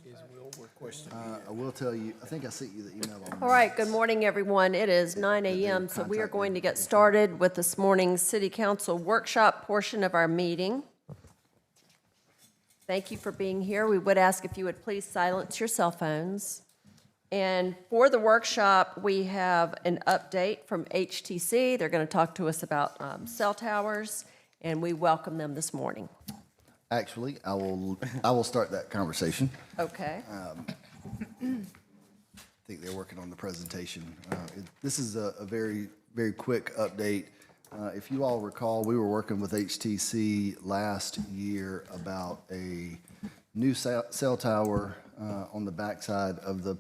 I will tell you, I think I sent you the email on. All right, good morning, everyone. It is 9 a.m., so we are going to get started with this morning's City Council workshop portion of our meeting. Thank you for being here. We would ask if you would please silence your cell phones. And for the workshop, we have an update from HTC. They're going to talk to us about cell towers, and we welcome them this morning. Actually, I will start that conversation. Okay. I think they're working on the presentation. This is a very, very quick update. If you all recall, we were working with HTC last year about a new cell tower on the backside of the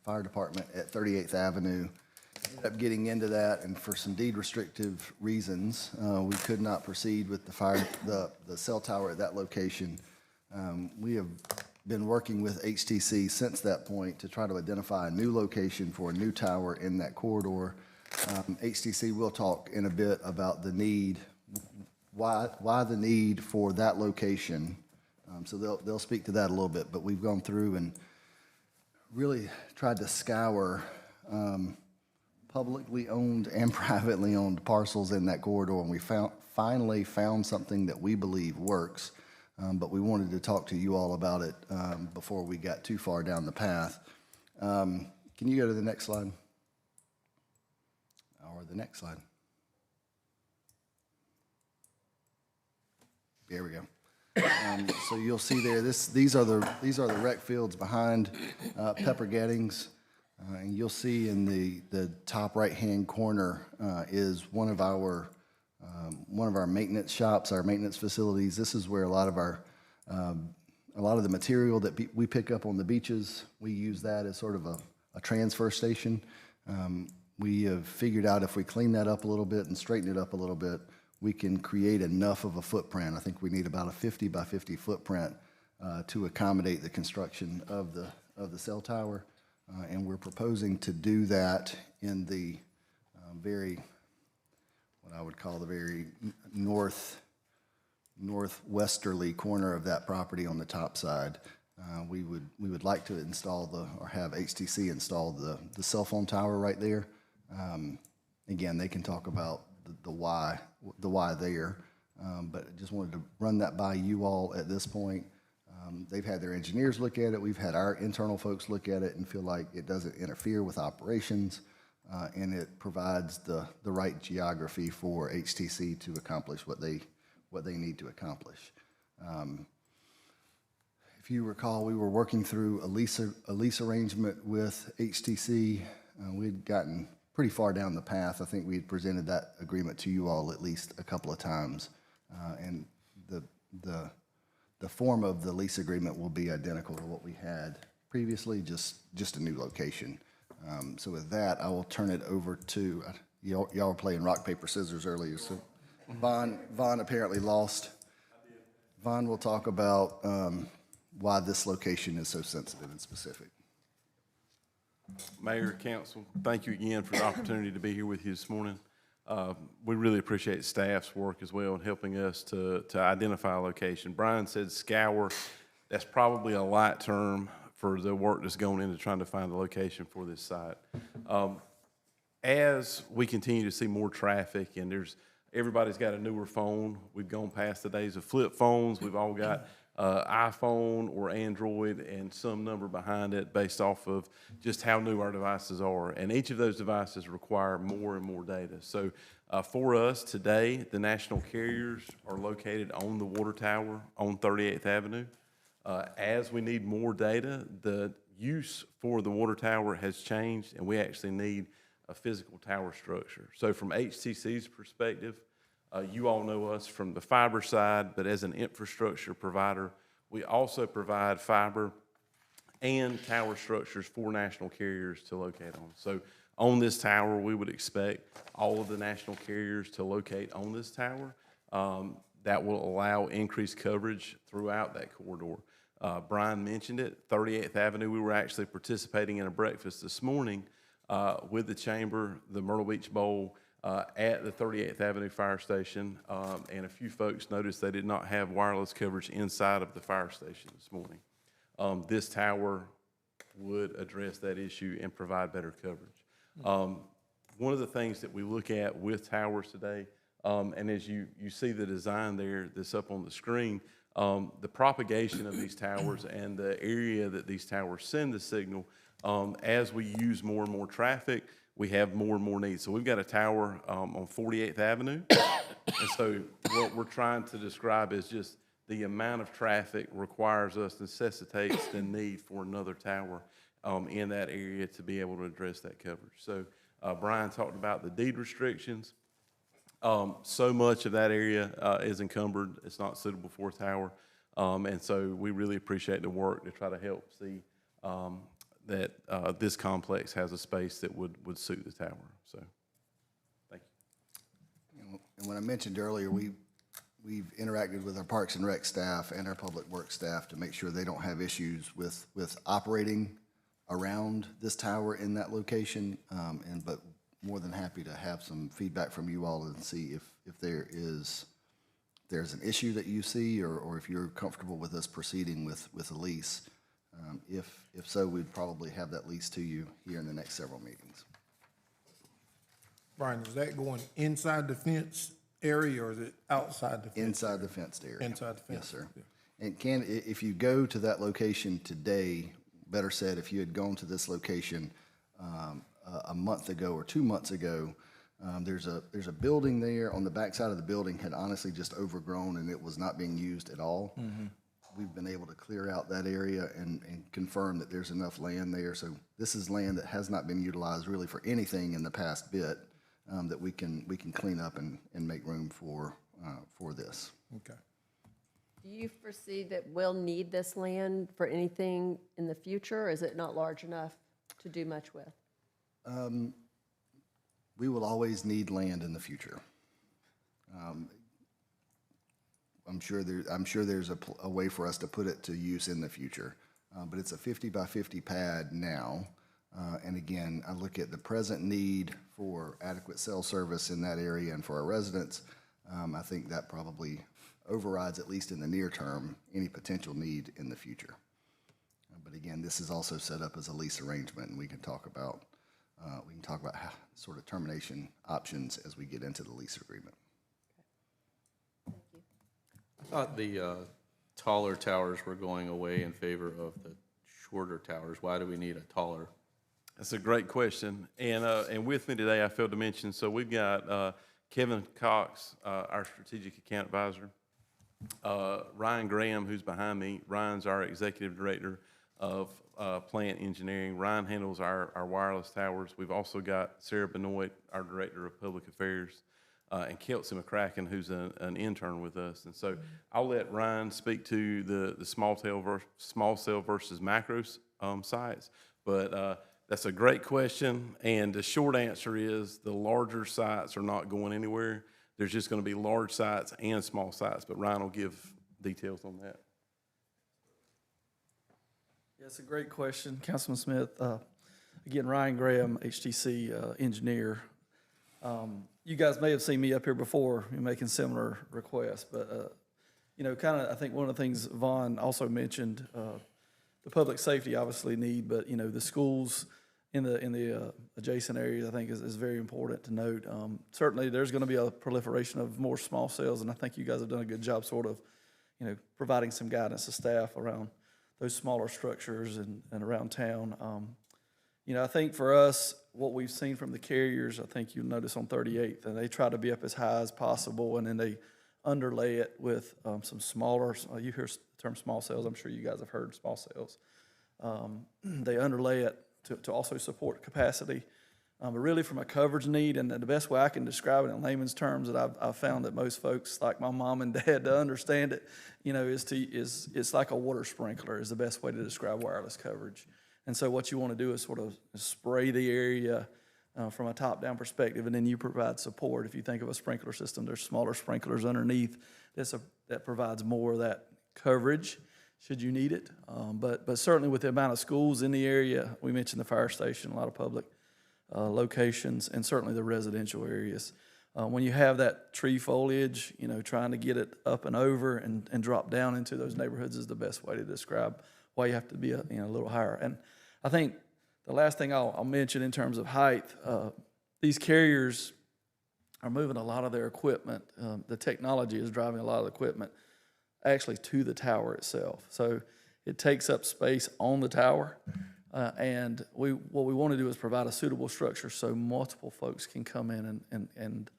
fire department at 38th Avenue. Ended up getting into that, and for some deed restrictive reasons, we could not proceed with the cell tower at that location. We have been working with HTC since that point to try to identify a new location for a new tower in that corridor. HTC will talk in a bit about the need, why the need for that location. So they'll speak to that a little bit, but we've gone through and really tried to scour publicly owned and privately owned parcels in that corridor, and we finally found something that we believe works, but we wanted to talk to you all about it before we got too far down the path. Can you go to the next slide? Or the next slide. There we go. So you'll see there, these are the rec fields behind Pepper Gettings. And you'll see in the top right-hand corner is one of our maintenance shops, our maintenance facilities. This is where a lot of the material that we pick up on the beaches, we use that as sort of a transfer station. We have figured out if we clean that up a little bit and straighten it up a little bit, we can create enough of a footprint. I think we need about a 50 by 50 footprint to accommodate the construction of the cell tower. And we're proposing to do that in the what I would call the very northwesterly corner of that property on the top side. We would like to install or have HTC install the cell phone tower right there. Again, they can talk about the why there, but I just wanted to run that by you all at this point. They've had their engineers look at it. We've had our internal folks look at it and feel like it doesn't interfere with operations, and it provides the right geography for HTC to accomplish what they need to accomplish. If you recall, we were working through a lease arrangement with HTC. We had gotten pretty far down the path. I think we had presented that agreement to you all at least a couple of times, and the form of the lease agreement will be identical to what we had previously, just a new location. So with that, I will turn it over to, y'all were playing rock, paper, scissors earlier, so Vaughn apparently lost. Vaughn will talk about why this location is so sensitive and specific. Mayor, Council, thank you again for the opportunity to be here with you this morning. We really appreciate staff's work as well in helping us to identify a location. Brian said scour. That's probably a light term for the work that's going into trying to find the location for this site. As we continue to see more traffic, and everybody's got a newer phone. We've gone past the days of flip phones. We've all got iPhone or Android and some number behind it based off of just how new our devices are. And each of those devices require more and more data. So for us today, the national carriers are located on the water tower on 38th Avenue. As we need more data, the use for the water tower has changed, and we actually need a physical tower structure. So from HTC's perspective, you all know us from the fiber side, but as an infrastructure provider, we also provide fiber and tower structures for national carriers to locate on. So on this tower, we would expect all of the national carriers to locate on this tower. That will allow increased coverage throughout that corridor. Brian mentioned it, 38th Avenue, we were actually participating in a breakfast this morning with the Chamber, the Myrtle Beach Bowl, at the 38th Avenue Fire Station, and a few folks noticed they did not have wireless coverage inside of the fire station this morning. this tower would address that issue and provide better coverage. One of the things that we look at with towers today, and as you see the design there that's up on the screen, the propagation of these towers and the area that these towers send the signal, as we use more and more traffic, we have more and more needs. So we've got a tower on 48th Avenue, and so what we're trying to describe is just the amount of traffic necessitates the need for another tower in that area to be able to address that coverage. So Brian talked about the deed restrictions. So much of that area is encumbered. It's not suitable for a tower. And so we really appreciate the work to try to help see that this complex has a space that would suit the tower. So, thank you. And when I mentioned earlier, we've interacted with our Parks and Rec staff and our Public Works staff to make sure they don't have issues with operating around this tower in that location. But more than happy to have some feedback from you all and see if there's an issue that you see, or if you're comfortable with us proceeding with a lease. If so, we'd probably have that lease to you here in the next several meetings. Brian, is that going inside the fence area or is it outside the fence? Inside the fenced area. Inside the fence? Yes, sir. Yeah. And if you go to that location today, better said, if you had gone to this location a month ago or 2 months ago, there's a building there. On the backside of the building had honestly just overgrown and it was not being used at all. Mm-hmm. We've been able to clear out that area and confirm that there's enough land there. So this is land that has not been utilized really for anything in the past bit, that we can clean up and make room for this. Okay. Do you foresee that we'll need this land for anything in the future, or is it not large enough to do much with? We will always need land in the future. I'm sure there's a way for us to put it to use in the future, but it's a 50 by 50 pad now. And again, I look at the present need for adequate cell service in that area and for our residents. I think that probably overrides, at least in the near term, any potential need in the future. But again, this is also set up as a lease arrangement, and we can talk about how, sort of termination options as we get into the lease agreement. I thought the taller towers were going away in favor of the shorter towers. Why do we need a taller? That's a great question. And with me today, I failed to mention, so we've got Kevin Cox, our strategic account advisor, Ryan Graham, who's behind me. Ryan's our executive director of plant engineering. Ryan handles our wireless towers. We've also got Sarah Benoit, our director of public affairs, and Kelsey McCracken, who's an intern with us. And so I'll let Ryan speak to the small cell versus macro sites. But that's a great question, and the short answer is the larger sites are not going anywhere. There's just going to be large sites and small sites, but Ryan will give details on that. Yeah, it's a great question, Councilman Smith. Again, Ryan Graham, HTC engineer. You guys may have seen me up here before making similar requests, but I think one of the things Vaughn also mentioned, the public safety obviously need, but the schools in the adjacent areas, I think is very important to note. Certainly, there's going to be a proliferation of more small cells, and I think you guys have done a good job sort of, providing some guidance to staff around those smaller structures and around town. I think for us, what we've seen from the carriers, I think you'll notice on 38th, and they try to be up as high as possible, and then they underlay it with some smaller, you hear the term small cells, I'm sure you guys have heard small cells. They underlay it to also support capacity. But really from a coverage need, and the best way I can describe it in layman's terms that I've found that most folks, like my mom and dad, to understand it, is it's like a water sprinkler is the best way to describe wireless coverage. And so what you want to do is sort of spray the area from a top-down perspective, and then you provide support. If you think of a sprinkler system, there's smaller sprinklers underneath that provides more of that coverage should you need it. But certainly with the amount of schools in the area, we mentioned the fire station, a lot of public locations, and certainly the residential areas. When you have that tree foliage, trying to get it up and over and drop down into those neighborhoods is the best way to describe why you have to be a little higher. And I think the last thing I'll mention in terms of height, these carriers are moving a lot of their equipment. The technology is driving a lot of the equipment actually to the tower itself. So it takes up space on the tower. And what we want to do is provide a suitable structure so multiple folks can come in and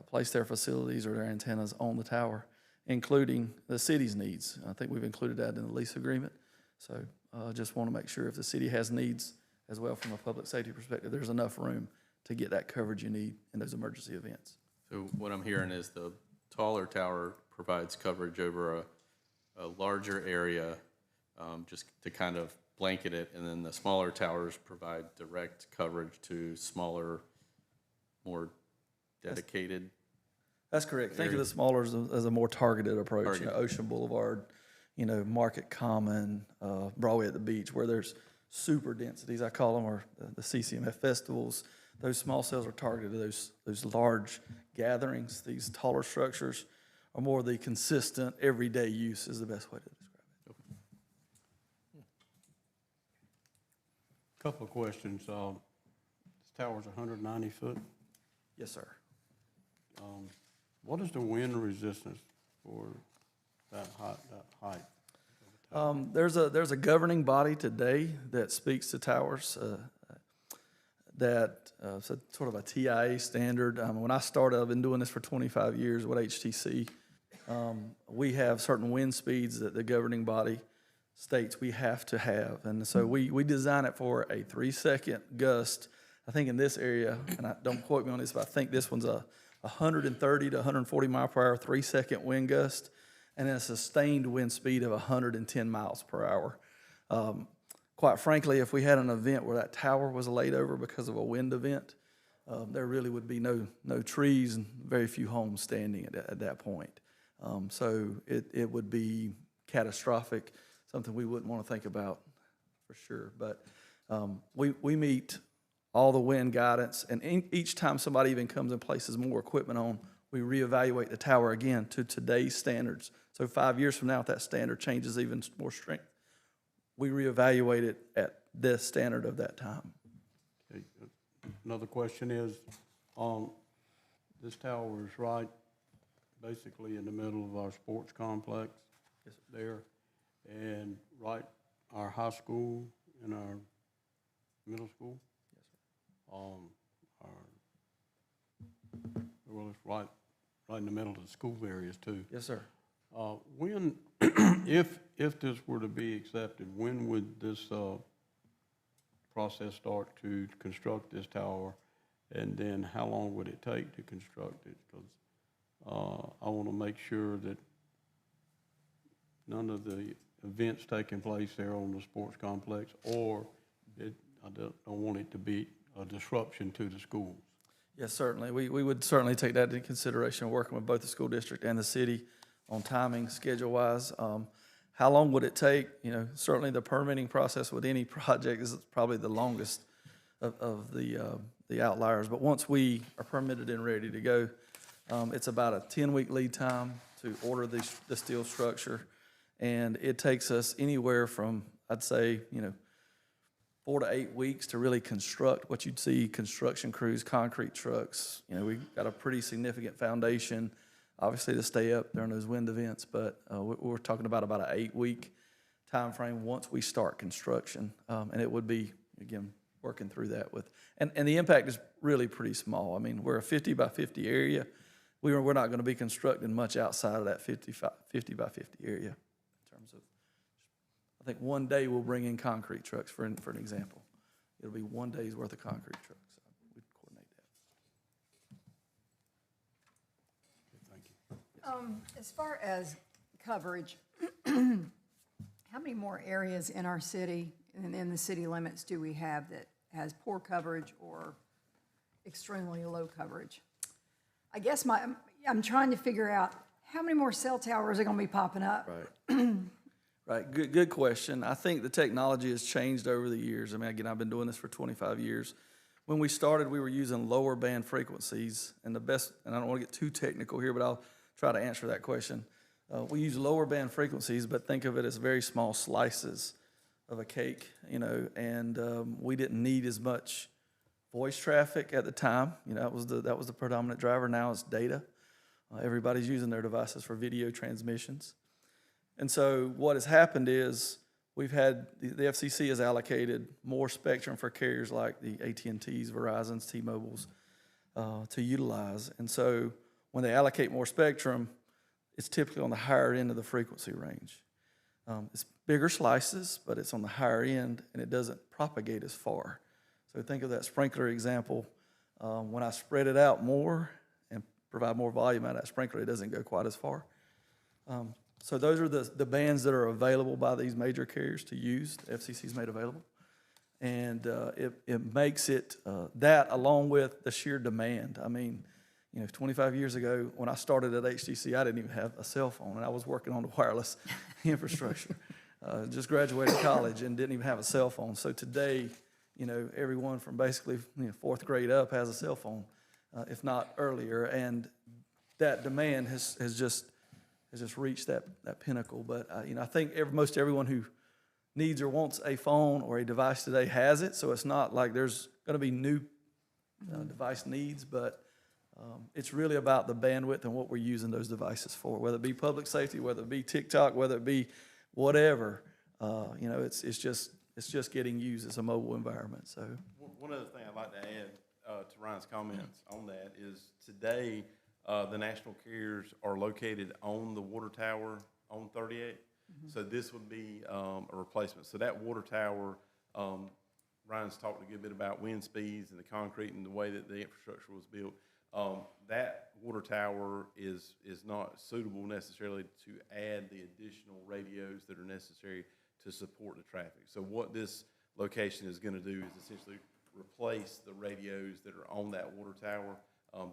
place their facilities or their antennas on the tower, including the city's needs. I think we've included that in the lease agreement. So just want to make sure if the city has needs as well from a public safety perspective, there's enough room to get that coverage you need in those emergency events. So what I'm hearing is the taller tower provides coverage over a larger area, just to kind of blanket it, and then the smaller towers provide direct coverage to smaller, more dedicated. That's correct. Think of the smaller as a more targeted approach. Ocean Boulevard, Market Common, Broadway at the beach, where there's super densities, I call them, or the CCMF festivals. Those small cells are targeted to those large gatherings. These taller structures are more the consistent, everyday use is the best way to describe it. Couple of questions. This tower's 190 foot. Yes, sir. What is the wind resistance for that height? There's a governing body today that speaks to towers, so sort of a TIA standard. When I started, I've been doing this for 25 years with HTC. We have certain wind speeds that the governing body states we have to have. And so we design it for a 3-second gust. I think in this area, and don't quote me on this, but I think this one's a 130 to 140 mile per hour, 3-second wind gust, and a sustained wind speed of 110 miles per hour. Quite frankly, if we had an event where that tower was laid over because of a wind event, there really would be no trees and very few homes standing at that point. So it would be catastrophic, something we wouldn't want to think about for sure. But we meet all the wind guidance, and each time somebody even comes and places more equipment on, we reevaluate the tower again to today's standards. So 5 years from now, if that standard changes even more strength, we reevaluate it at this standard of that time. Okay. Another question is, this tower is right basically in the middle of our sports complex. Yes, there, and right our high school and our middle school. Well, it's right in the middle of the school areas too. Yes, sir. When, if this were to be accepted, when would this process start to construct this tower, and then how long would it take to construct it? Because I want to make sure that none of the events taking place there on the sports complex, or I don't want it to be a disruption to the schools. Yes, certainly. We would certainly take that into consideration, working with both the school district and the city on timing, schedule-wise. How long would it take? Certainly the permitting process with any project is probably the longest of the outliers. But once we are permitted and ready to go, it's about a 10-week lead time to order the steel structure. And it takes us anywhere from, I'd say, 4 to 8 weeks to really construct what you'd see construction crews, concrete trucks. We've got a pretty significant foundation, obviously, to stay up during those wind events, but we're talking about an 8-week time frame once we start construction. And it would be, again, working through that with, and the impact is really pretty small. I mean, we're a 50 by 50 area. We're not going to be constructing much outside of that 50 by 50 area in terms of, I think one day we'll bring in concrete trucks for an example. It'll be 1 day's worth of concrete trucks. So we'd coordinate that. Okay, thank you. As far as coverage, how many more areas in our city and in the city limits do we have that has poor coverage or extremely low coverage? I guess I'm trying to figure out how many more cell towers are going to be popping up. Right. Right. Good question. I think the technology has changed over the years. I mean, again, I've been doing this for 25 years. When we started, we were using lower band frequencies, and I don't want to get too technical here, but I'll try to answer that question. We use lower band frequencies, but think of it as very small slices of a cake, you know, and we didn't need as much voice traffic at the time. You know, that was the predominant driver. Now it's data. Everybody's using their devices for video transmissions. And so what has happened is we've had, the FCC has allocated more spectrum for carriers like the AT&Ts, Verizons, T-Mobiles to utilize. And so when they allocate more spectrum, it's typically on the higher end of the frequency range. It's bigger slices, but it's on the higher end, and it doesn't propagate as far. So think of that sprinkler example. When I spread it out more and provide more volume out of that sprinkler, it doesn't go quite as far. So those are the bands that are available by these major carriers to use, the FCC's made available. And it makes it, that along with the sheer demand. I mean, you know, 25 years ago, when I started at HTC, I didn't even have a cell phone, and I was working on the wireless infrastructure. Just graduated college and didn't even have a cell phone. So today, you know, everyone from basically fourth grade up has a cell phone, if not earlier, and that demand has just reached that pinnacle. But you know, I think most everyone who needs or wants a phone or a device today has it. So it's not like there's going to be new device needs, but it's really about the bandwidth and what we're using those devices for, whether it be public safety, whether it be TikTok, whether it be whatever. You know, it's just getting used as a mobile environment. So One other thing I'd like to add to Ryan's comments on that is today the national carriers are located on the water tower on 38. So this would be a replacement. So that water tower, Ryan's talked a good bit about wind speeds and the concrete and the way that the infrastructure was built. That water tower is not suitable necessarily to add the additional radios that are necessary to support the traffic. So what this location is going to do is essentially replace the radios that are on that water tower.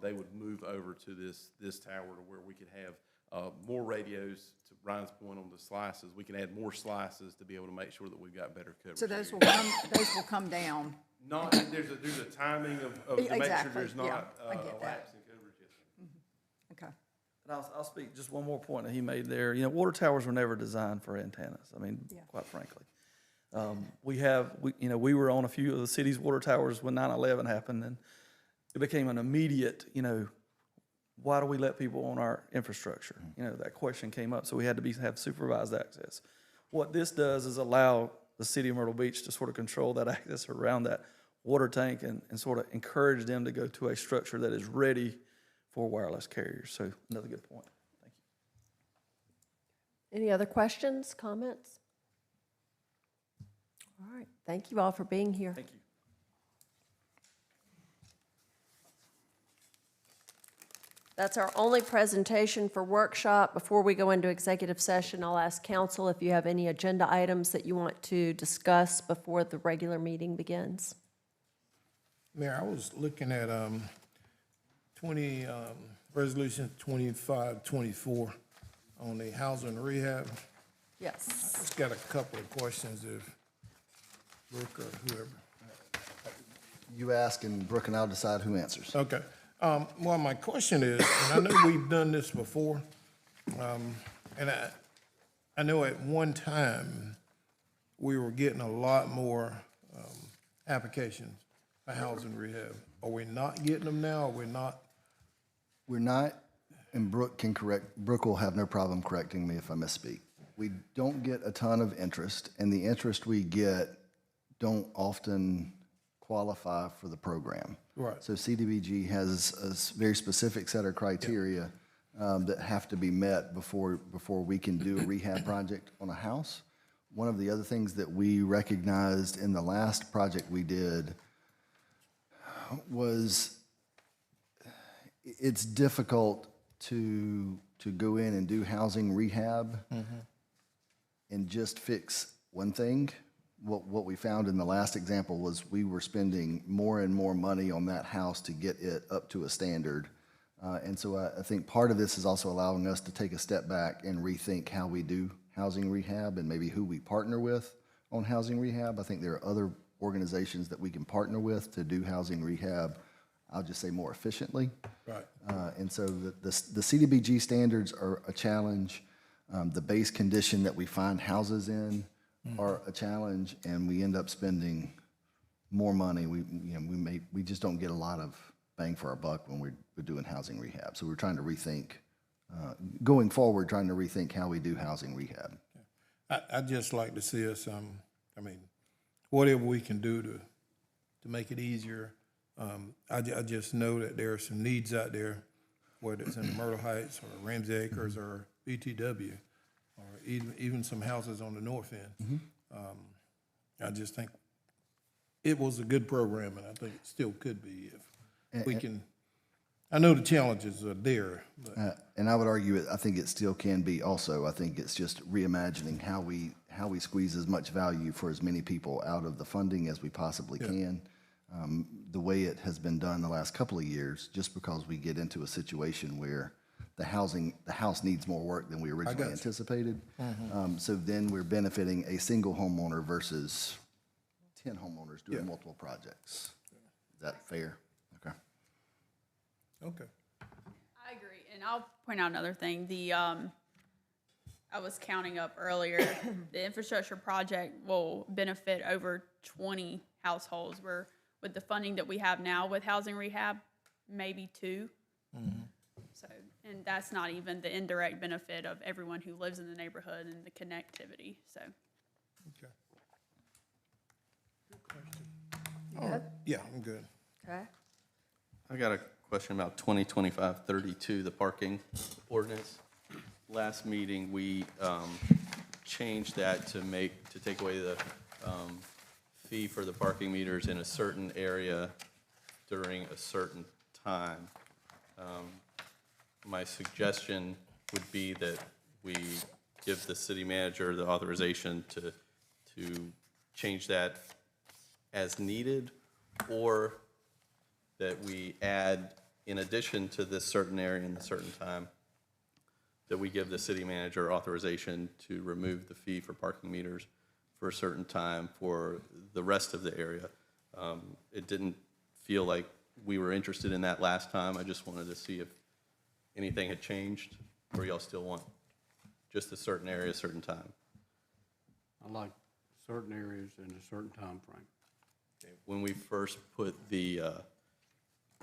They would move over to this tower to where we could have more radios. To Ryan's point on the slices, we can add more slices to be able to make sure that we've got better coverage. So those will come down. Not, there's a timing of to make sure Exactly, there's yeah, not I a get that. lapse in coverage. Yes, sir. Okay. and I'll speak just one more point that he made there. You know, water towers were never designed for antennas. I mean, Yeah. quite frankly. We were on a few of the city's water towers when 9/11 happened, and it became an immediate, you know, why do we let people on our infrastructure? You know, that question came up, so we had to have supervised access. What this does is allow the city of Myrtle Beach to sort of control that access around that water tank and sort of encourage them to go to a structure that is ready for wireless carriers. So another good point. Thank you. Any other questions, comments? All right, thank you all for being here. Thank you. That's our only presentation for workshop. Before we go into executive session, I'll ask council if you have any agenda items that you want to discuss before the regular meeting begins. Mayor, I was looking at Resolution 2524 on the housing rehab. Yes. Just got a couple of questions if Brooke or whoever. You ask, and Brooke and I'll decide who answers. Okay. Well, my question is, and I know we've done this before, and I know at one time we were getting a lot more applications for housing rehab. Are we not getting them now, or we're not? We're not, and Brooke can correct, Brooke will have no problem correcting me if I misspeak. We don't get a ton of interest, and the interest we get don't often qualify for the program. Right. So CDBG has a very specific set of criteria that have to be met before we can do a rehab project on a house. One of the other things that we recognized in the last project we did was it's difficult to go in and do housing rehab and just fix one thing. What we found in the last example was we were spending more and more money on that house to get it up to a standard. And so I think part of this is also allowing us to take a step back and rethink how we do housing rehab and maybe who we partner with on housing rehab. I think there are other organizations that we can partner with to do housing rehab, I'll just say more efficiently. Right. And so the CDBG standards are a challenge. The base condition that we find houses in are a challenge, and we end up spending more money. We just don't get a lot of bang for our buck when we're doing housing rehab. So we're trying to rethink, going forward, trying to rethink how we do housing rehab. I'd just like to see us, I mean, whatever we can do to make it easier. I just know that there are some needs out there, whether it's in Myrtle Heights or Ramsey Acres or BTW, or even some houses on the north end. I just think it was a good program, and I think it still could be if we can. I know the challenges are there, but And I would argue, I think it still can be also. I think it's just reimagining how we squeeze as much value for as many people out of the funding as we possibly can. The way it has been done the last couple of years, just because we get into a situation where the house needs more work than we originally anticipated. So then we're benefiting a single homeowner versus 10 homeowners doing multiple projects. Is that fair? Okay. okay. I agree, and I'll point out another thing. I was counting up earlier, the infrastructure project will benefit over 20 households, where with the funding that we have now with housing rehab, maybe 2. So, and that's not even the indirect benefit of everyone who lives in the neighborhood and the connectivity, so. Okay. All right. Yeah, I'm good. Okay. I got a question about 2025-32, the parking ordinance. Last meeting, we changed that to take away the fee for the parking meters in a certain area during a certain time. My suggestion would be that we give the city manager the authorization to change that as needed, or that we add, in addition to this certain area and a certain time, that we give the city manager authorization to remove the fee for parking meters for a certain time for the rest of the area. It didn't feel like we were interested in that last time. I just wanted to see if anything had changed, or y'all still want just a certain area, a certain time. I like certain areas in a certain time frame. When we first put the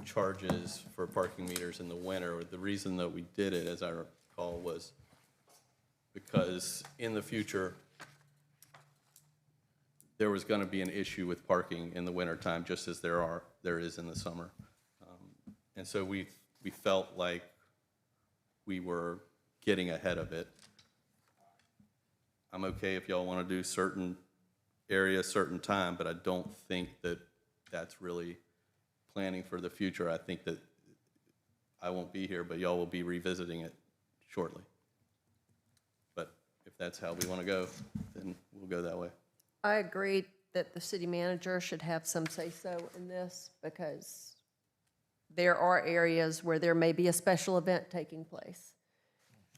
charges for parking meters in the winter, the reason that we did it, as I recall, was because in the future, there was going to be an issue with parking in the wintertime, just as there is in the summer. And so we felt like we were getting ahead of it. I'm okay if y'all want to do certain area, certain time, but I don't think that that's really planning for the future. I think that I won't be here, but y'all will be revisiting it shortly. But if that's how we want to go, then we'll go that way. I agree that the city manager should have some say-so in this, because there are areas where there may be a special event taking place,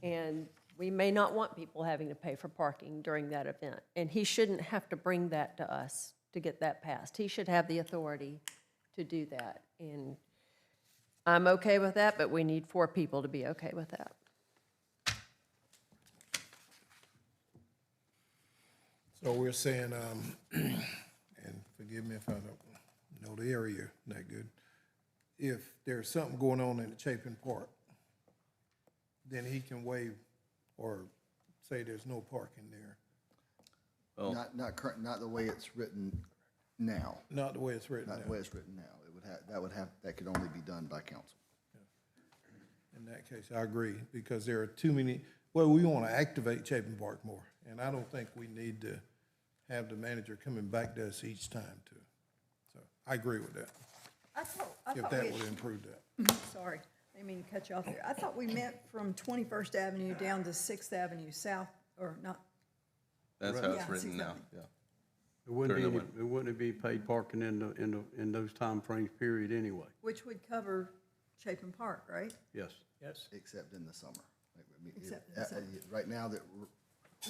and we may not want people having to pay for parking during that event. And he shouldn't have to bring that to us to get that passed. He should have the authority to do that. And I'm okay with that, but we need 4 people to be okay with that. So we're saying, and forgive me if I don't know the area that good, if there's something going on in the Chapin Park, then he can waive or say there's no parking there. Well, Not the way it's written now. Not the way it's written Not the now. way it's written now. That could only be done by council. In that case, I agree, because there are too many, well, we want to activate Chapin Park more, and I don't think we need to have the manager coming back to us each time too. So I agree with that, I if thought that we, would improve that. sorry, I didn't mean to cut you off there. I thought we meant from 21st Avenue down to 6th Avenue South, or not, that's how it's Yeah, written now, 6th yeah. It wouldn't During be, the it wouldn't be paid parking in those time frames period anyway. which would cover Chapin Park, right? Yes. Except in the summer. Except in the summer.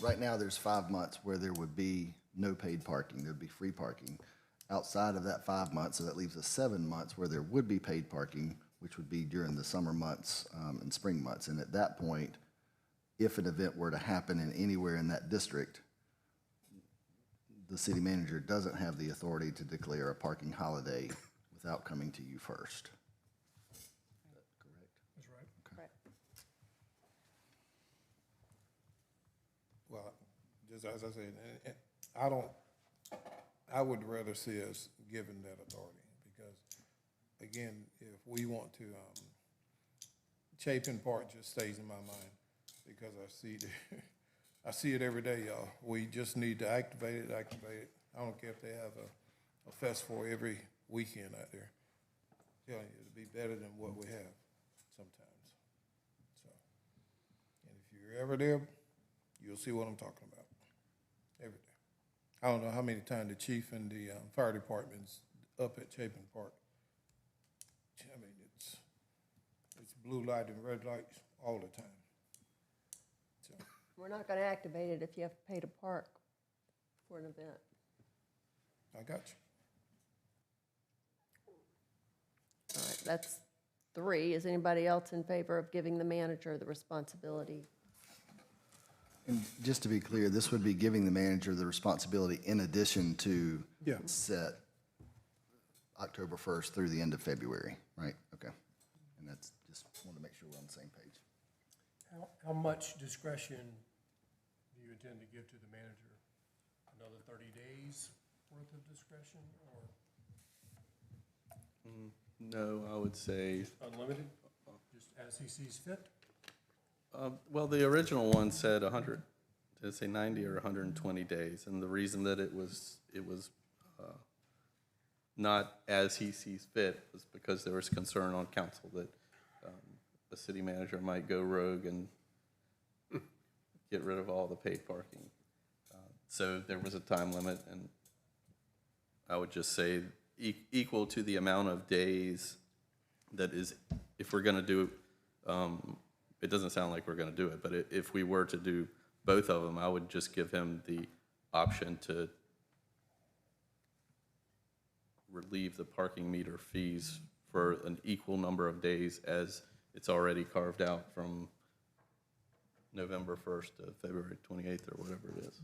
Right now, there's 5 months where there would be no paid parking, there'd be free parking. Outside of that 5 months, so that leaves us 7 months where there would be paid parking, which would be during the summer months and spring months. And at that point, if an event were to happen in anywhere in that district, the city manager doesn't have the authority to declare a parking holiday without coming to you first. That's right. Correct. Well, just as I said, I would rather see us given that authority, because, again, if we want to, Chapin Park just stays in my mind, because I see it every day, y'all. We just need to activate it. I don't care if they have a festival every weekend out there. Telling you, it'll be better than what we have sometimes. So, and if you're ever there, you'll see what I'm talking about every day. I don't know how many times the chief and the fire department's up at Chapin Park. I mean, it's blue light and red lights all the time. So, We're not going to activate it if you have to pay to park for an event. I got you. All right, that's 3. Is anybody else in favor of giving the manager the responsibility? And just to be clear, this would be giving the manager the responsibility in addition to Yeah. set October 1st through the end of February, right? Okay. And that's, just want to make sure we're on the same page. How much discretion do you intend to give to the manager? Another 30 days worth of discretion, or No, I would say, unlimited, just as he sees fit? well, the original one said 100, did it say 90 or 120 days? And the reason that it was not as he sees fit was because there was concern on council that the city manager might go rogue and get rid of all the paid parking. So there was a time limit, and I would just say equal to the amount of days that is, if we're going to do, it doesn't sound like we're going to do it, but if we were to do both of them, I would just give him the option to relieve the parking meter fees for an equal number of days as it's already carved out from November 1st to February 28th or whatever it is.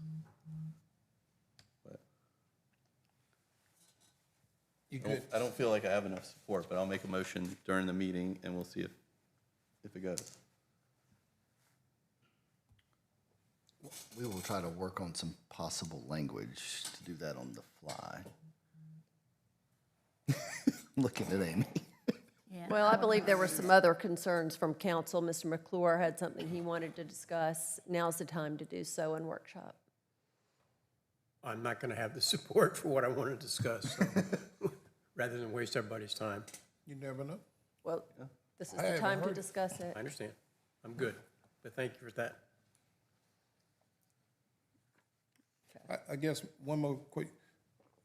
But I don't feel like I have enough support, but I'll make a motion during the meeting and we'll see if it goes. We will try to work on some possible language to do that on the fly. Looking at Amy. Well, I believe there were some other concerns from council. Mr. McClure had something he wanted to discuss. Now's the time to do so in workshop. I'm not going to have the support for what I want to discuss, so rather than waste everybody's time. You never know. Well, this is I the haven't time to heard- discuss it. I understand. I'm good, but thank you for that. I guess one more quick,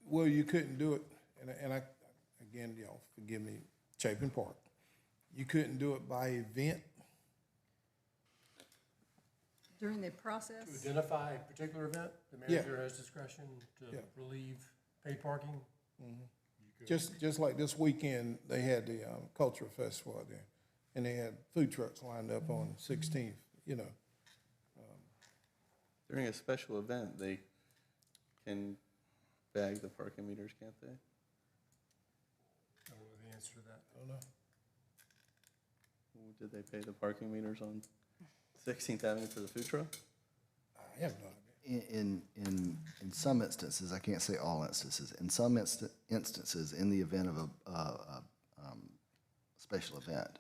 well, you couldn't do it, and I, again, y'all, forgive me, Chapin Park. You couldn't do it by event? During the process? To identify a particular event, the Yeah. manager has discretion to Yeah. relieve paid parking. Just like this weekend, they had the Cultural Festival out there, and they had food trucks lined up on 16th, you know. During a special event, they can bag the parking meters, can't they? I don't know the answer to that. I don't know. Did they pay the parking meters on 16th Avenue for the food truck? I have no idea. In some instances, I can't say all instances, in some instances, in the event of a special event,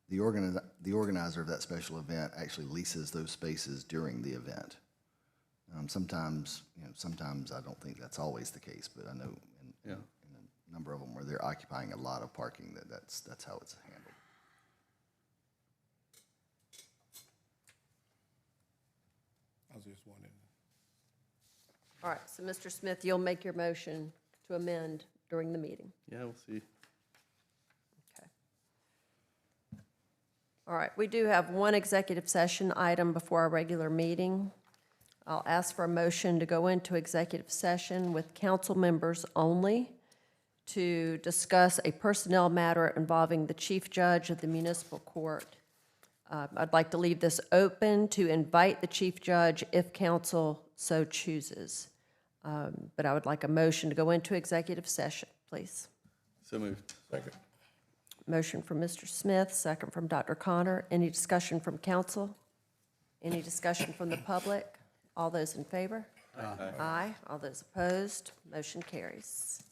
the organizer of that special event actually leases those spaces during the event. Sometimes I don't think that's always the case, but I know in a number of them where they're occupying a lot of parking, that's how it's handled. I was just wondering. All right, so Mr. Smith, you'll make your motion to amend during the meeting. Yeah, we'll see. Okay. All right, we do have one executive session item before our regular meeting. I'll ask for a motion to go into executive session with council members only to discuss a personnel matter involving the chief judge of the municipal court. I'd like to leave this open to invite the chief judge if council so chooses. But I would like a motion to go into executive session, please. So moved. Second. Motion from Mr. Smith, second from Dr. Connor. Any discussion from council? Any discussion from the public? All those in favor? Aye. Aye. All those opposed? Motion carries.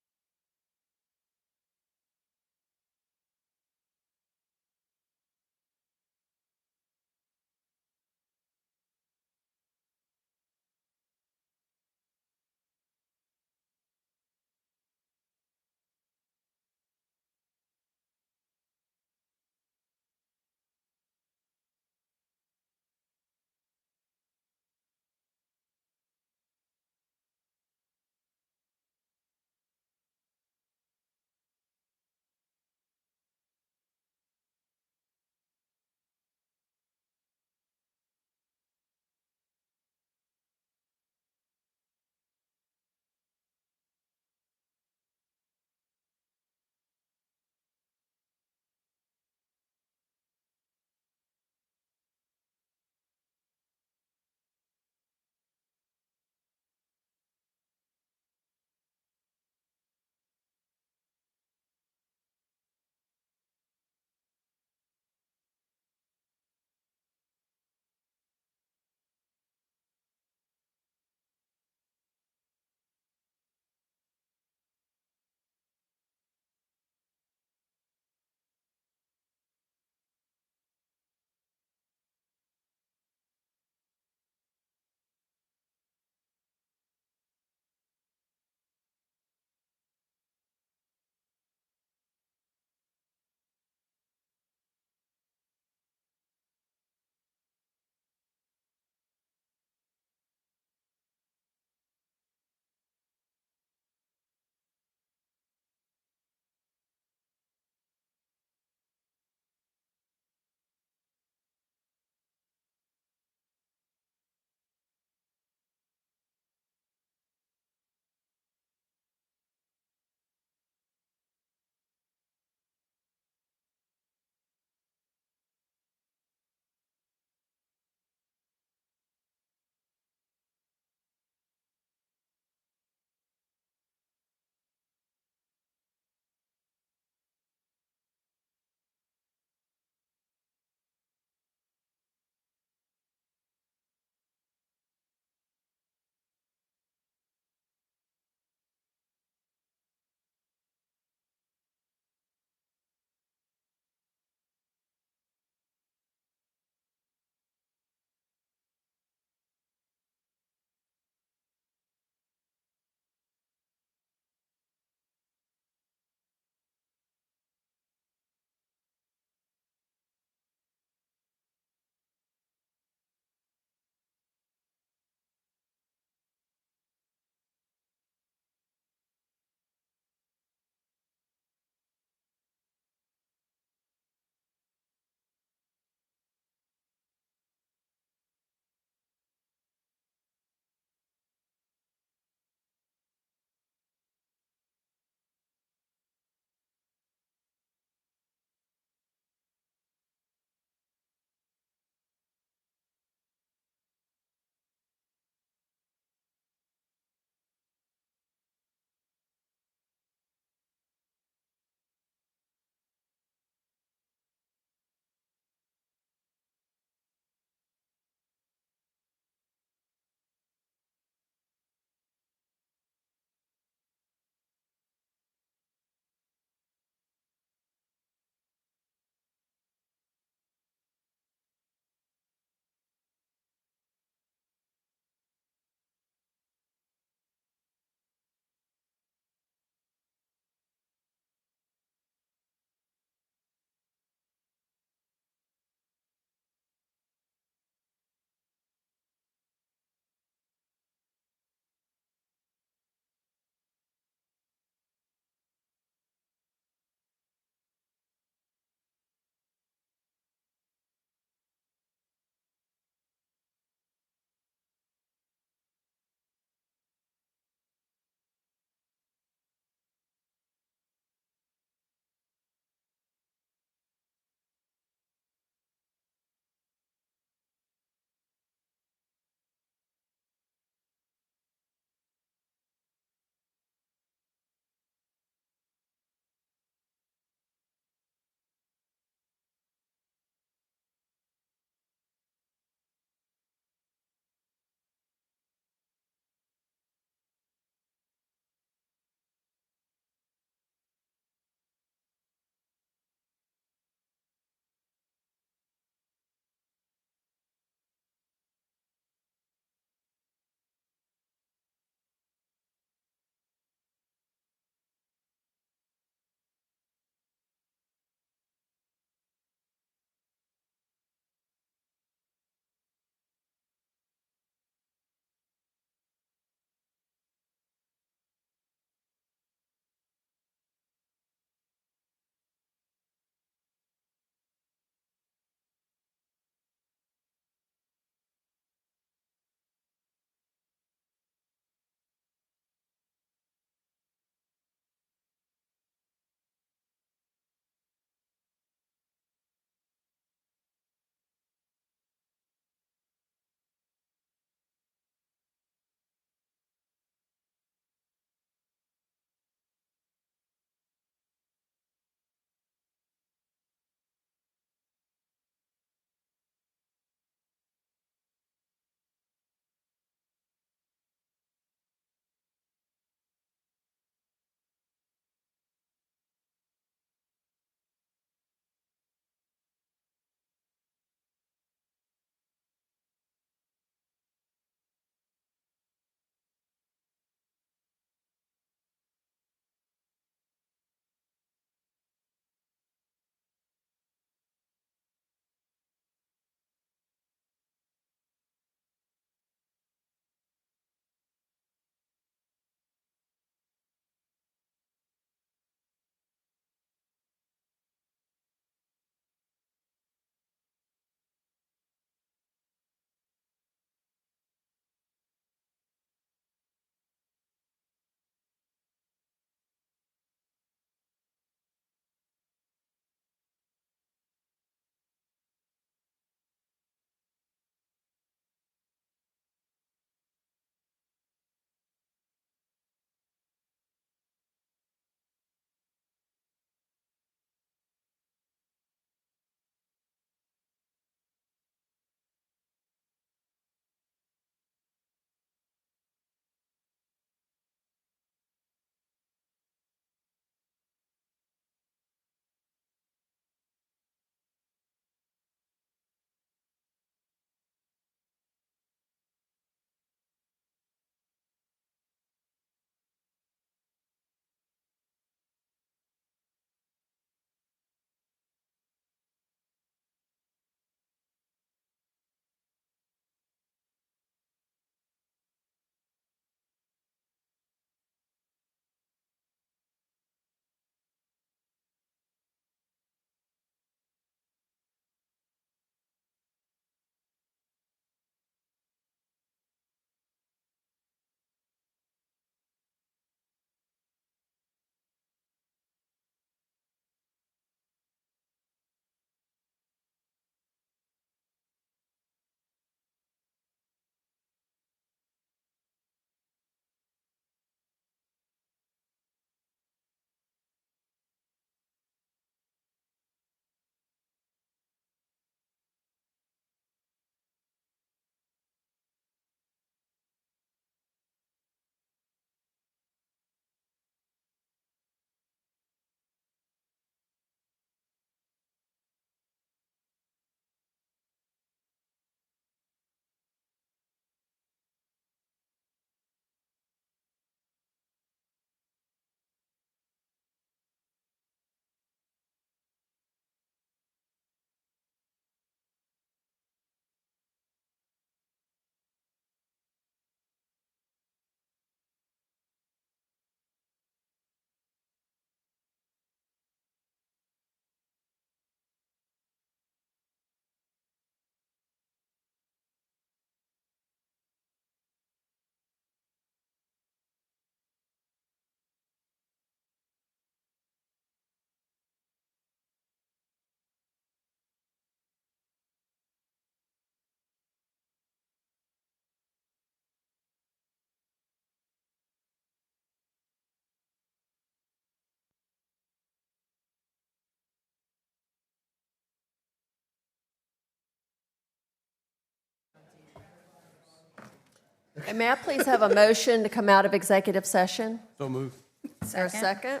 And may I please have a motion to come out of executive session? So move. Is there a second?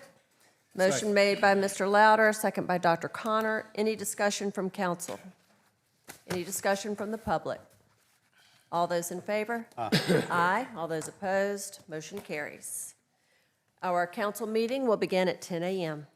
Motion made by Mr. Louder, second by Dr. Connor. Any discussion from council? Any discussion from the public? All those in favor? Aye. Aye. All those opposed? Motion carries. Our council meeting will begin at 10 a.m.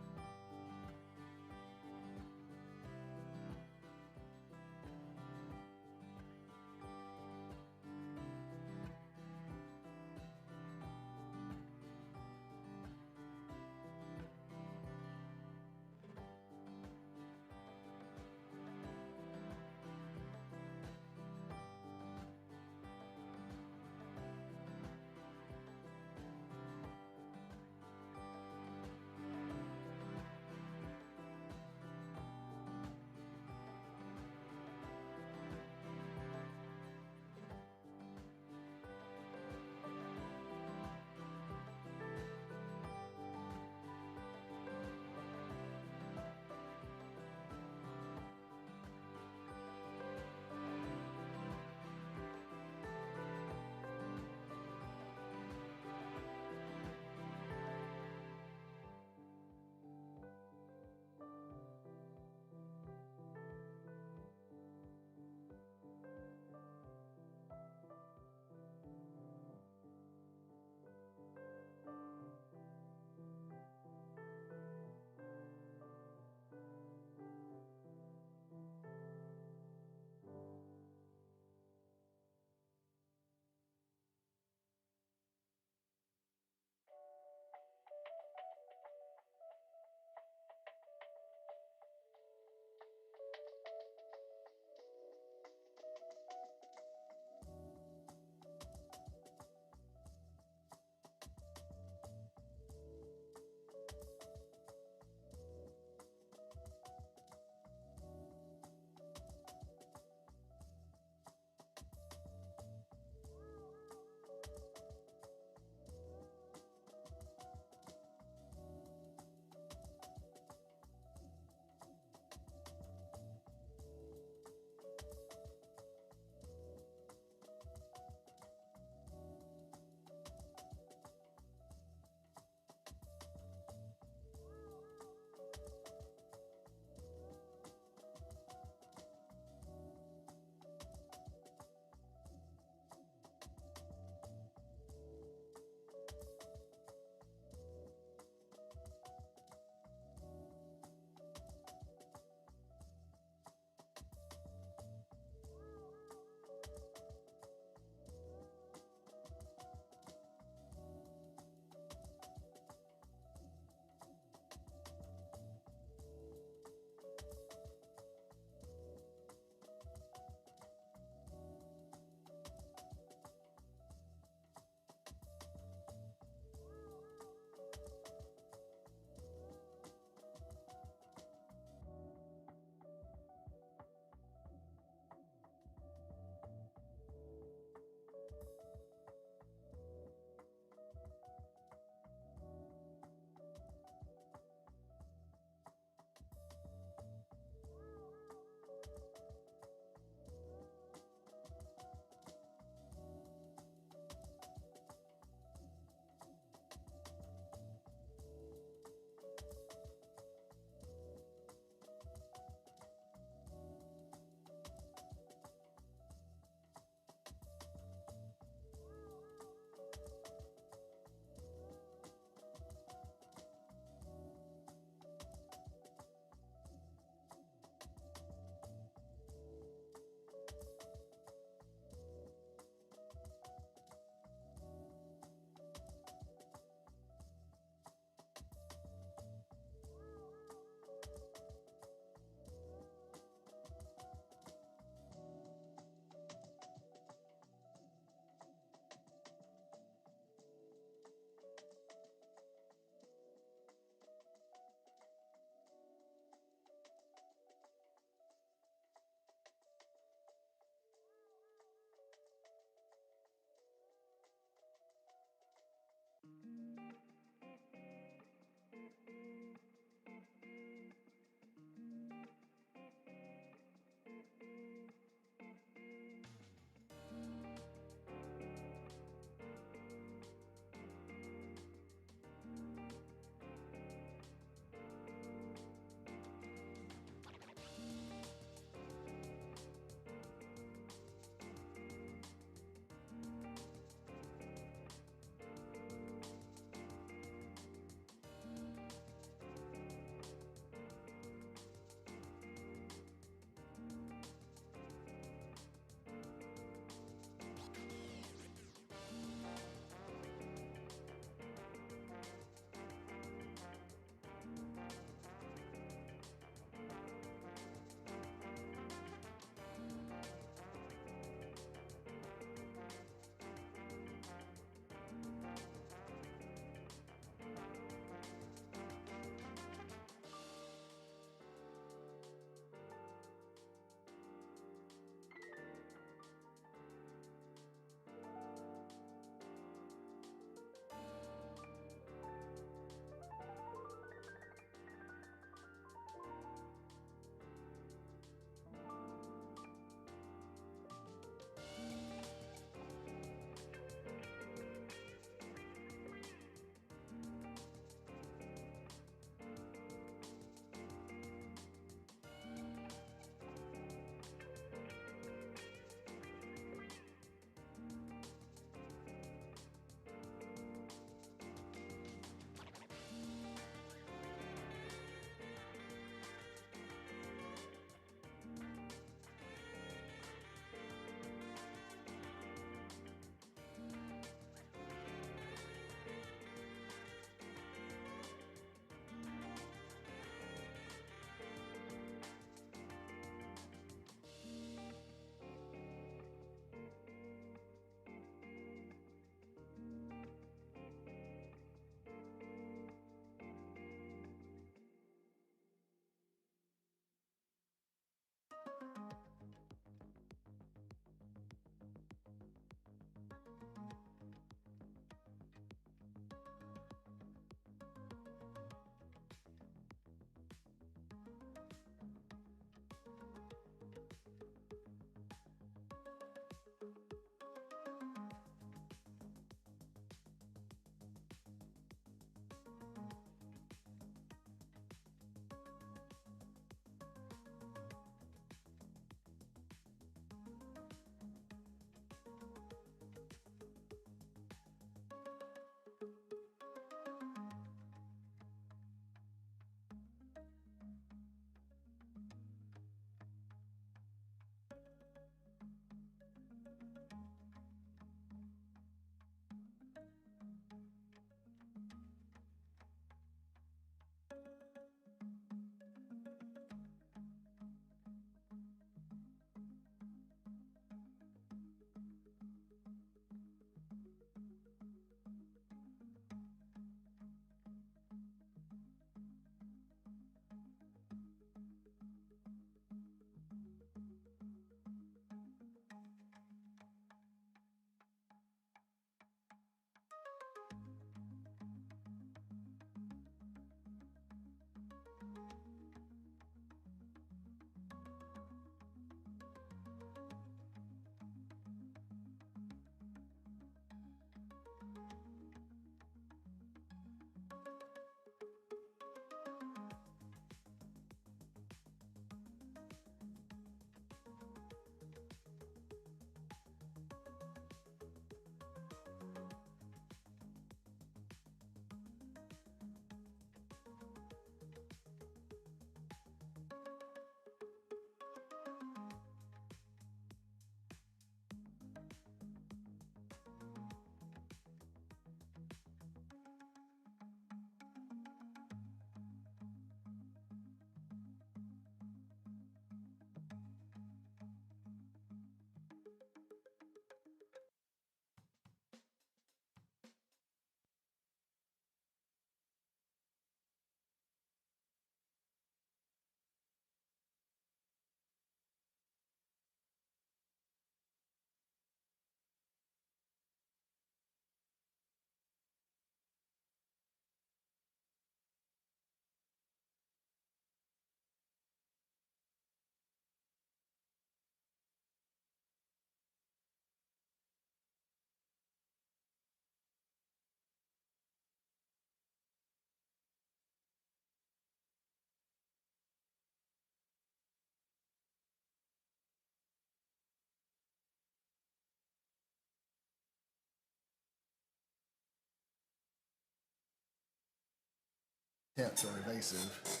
Tense or evasive.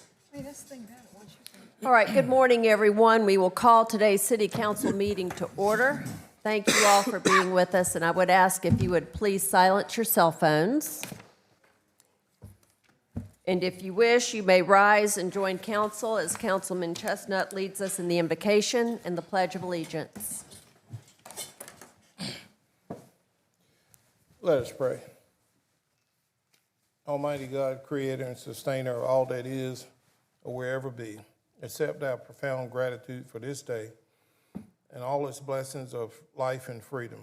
All right, good morning, everyone. We will call today's city council meeting to order. Thank you all for being with us, and I would ask if you would please silence your cell phones. And if you wish, you may rise and join council as Councilman Chestnut leads us in the invocation and the Pledge of Allegiance. Let us pray. Almighty God, creator and sustainer of all that is or will ever be, accept our profound gratitude for this day and all its blessings of life and freedom.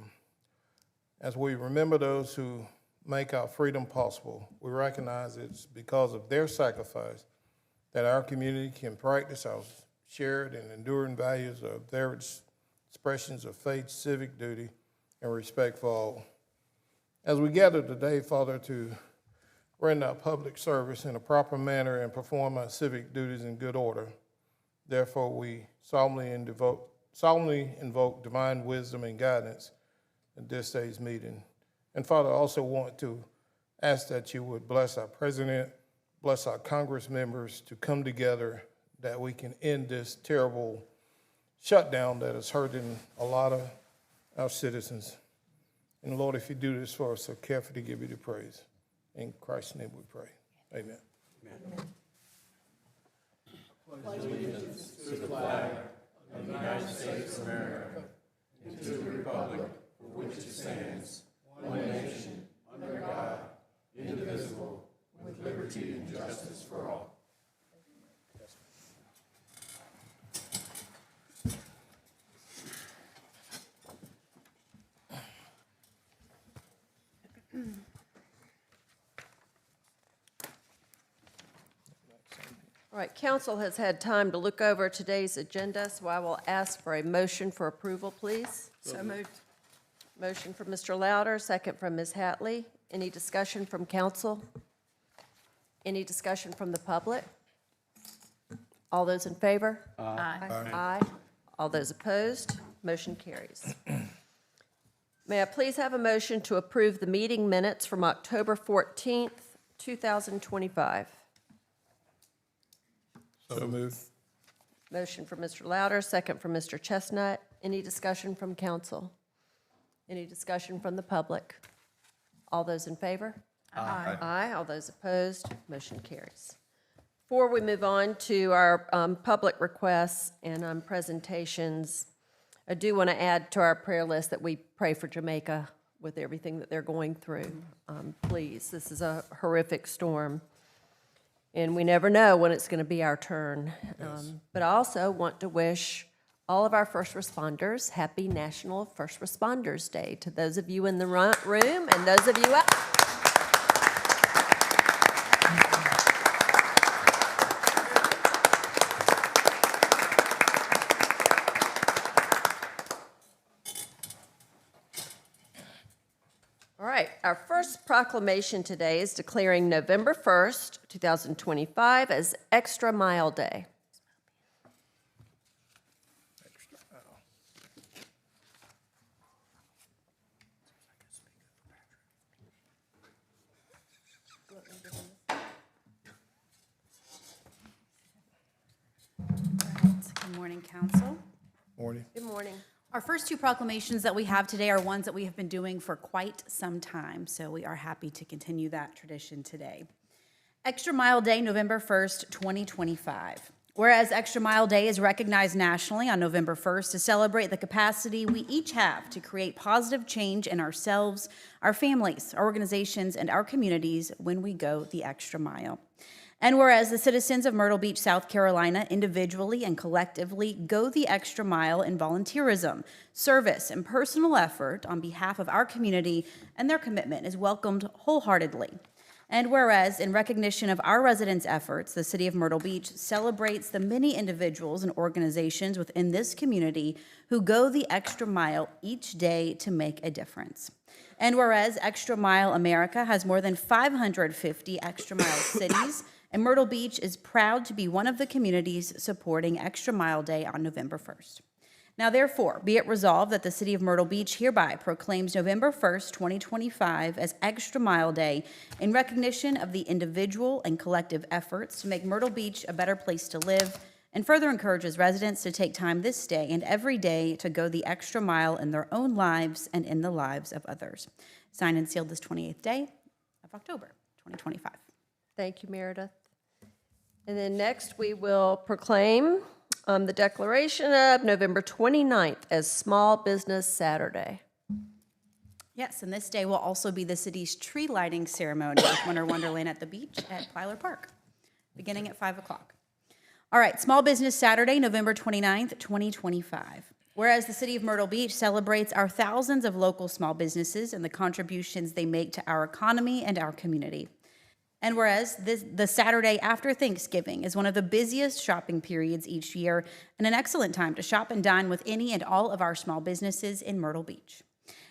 As we remember those who make our freedom possible, we recognize it's because of their sacrifice that our community can practice our shared and enduring values of their expressions of faith, civic duty, and respect for all. As we gather today, Father, to render our public service in a proper manner and perform our civic duties in good order, therefore we solemnly invoke divine wisdom and guidance in this day's meeting. And Father, I also want to ask that you would bless our president, bless our Congress members to come together that we can end this terrible shutdown that is hurting a lot of our citizens. And Lord, if you do this for us, so carefully give you the praise. In Christ's name we pray. Amen. All right, council has had time to look over today's agenda, so I will ask for a motion for approval, please. So moved. Motion from Mr. Louder, second from Ms. Hatley. Any discussion from council? Any discussion from the public? All those in favor? Aye. Aye. All those opposed? Motion carries. May I please have a motion to approve the meeting minutes from October 14th, 2025? So moved. Motion from Mr. Louder, second from Mr. Chestnut. Any discussion from council? Any discussion from the public? All those in favor? Aye. Aye. All those opposed? Motion carries. Before we move on to our public requests and presentations, I do want to add to our prayer list that we pray for Jamaica with everything that they're going through. Please, this is a horrific storm. And we never know when it's going to be our turn. But I also want to wish all of our first responders happy National First Responders Day, to those of you in the room and those of you out. All right, our first proclamation today is declaring November 1st, 2025 as Extra Mile Day. Good morning, council. Morning. Good morning. Our first two proclamations that we have today are ones that we have been doing for quite some time, so we are happy to continue that tradition today. Extra Mile Day, November 1st, 2025. Whereas Extra Mile Day is recognized nationally on November 1st to celebrate the capacity we each have to create positive change in ourselves, our families, our organizations, and our communities when we go the extra mile. And whereas the citizens of Myrtle Beach, South Carolina, individually and collectively go the extra mile in volunteerism, service, and personal effort on behalf of our community, and their commitment is welcomed wholeheartedly. And whereas, in recognition of our residents' efforts, the City of Myrtle Beach celebrates the many individuals and organizations within this community who go the extra mile each day to make a difference. And whereas Extra Mile America has more than 550 Extra Mile cities, and Myrtle Beach is proud to be one of the communities supporting Extra Mile Day on November 1st. Now therefore, be it resolved that the City of Myrtle Beach hereby proclaims November 1st, 2025 as Extra Mile Day in recognition of the individual and collective efforts to make Myrtle Beach a better place to live, and further encourages residents to take time this day and every day to go the extra mile in their own lives and in the lives of others. Signed and sealed this 28th day of October, 2025. Thank you, Meredith. And then next, we will proclaim the declaration of November 29th as Small Business Saturday. Yes, and this day will also be the city's tree lighting ceremony with Winter Wonderland at the beach at Plyler Park, beginning at 5 o'clock. All right, Small Business Saturday, November 29th, 2025. Whereas the City of Myrtle Beach celebrates our thousands of local small businesses and the contributions they make to our economy and our community. And whereas the Saturday after Thanksgiving is one of the busiest shopping periods each year and an excellent time to shop and dine with any and all of our small businesses in Myrtle Beach.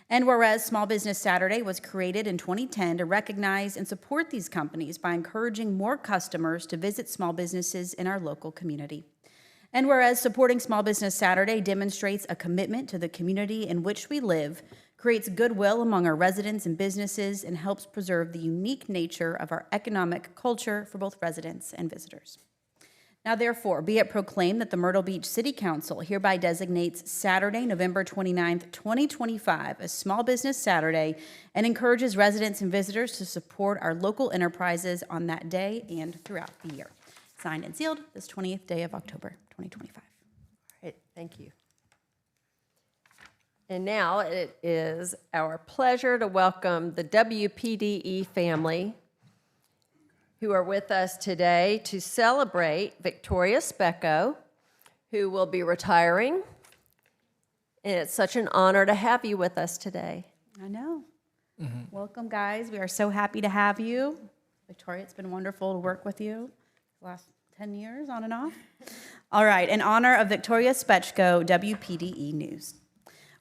And whereas Small Business Saturday was created in 2010 to recognize and support these companies by encouraging more customers to visit small businesses in our local community. And whereas supporting Small Business Saturday demonstrates a commitment to the community in which we live, creates goodwill among our residents and businesses, and helps preserve the unique nature of our economic culture for both residents and visitors. Now therefore, be it proclaimed that the Myrtle Beach City Council hereby designates Saturday, November 29th, 2025 as Small Business Saturday and encourages residents and visitors to support our local enterprises on that day and throughout the year. Signed and sealed this 20th day of October, 2025. All right, thank you. And now it is our pleasure to welcome the WPDE family who are with us today to celebrate Victoria Specco, who will be retiring. And it's such an honor to have you with us today. I know. Welcome, guys. We are so happy to have you. Victoria, it's been wonderful to work with you the last 10 years, on and off. All right, in honor of Victoria Specco, WPDE News.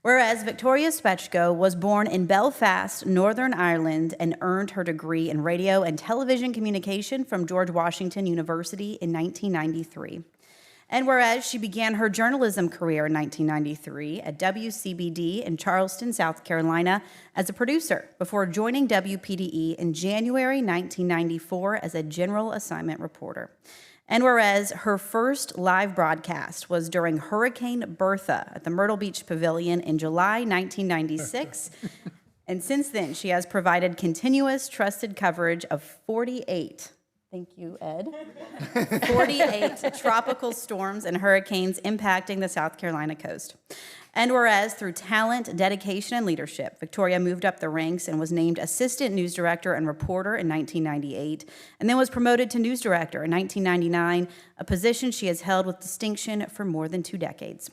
Whereas Victoria Specco was born in Belfast, Northern Ireland, and earned her degree in radio and television communication from George Washington University in 1993. And whereas she began her journalism career in 1993 at WCBD in Charleston, South Carolina, as a producer before joining WPDE in January 1994 as a general assignment reporter. And whereas her first live broadcast was during Hurricane Bertha at the Myrtle Beach Pavilion in July 1996, and since then she has provided continuous trusted coverage of 48, thank you, Ed, 48 tropical storms and hurricanes impacting the South Carolina coast. And whereas through talent, dedication, and leadership, Victoria moved up the ranks and was named Assistant News Director and Reporter in 1998, and then was promoted to News Director in 1999, a position she has held with distinction for more than 2 decades.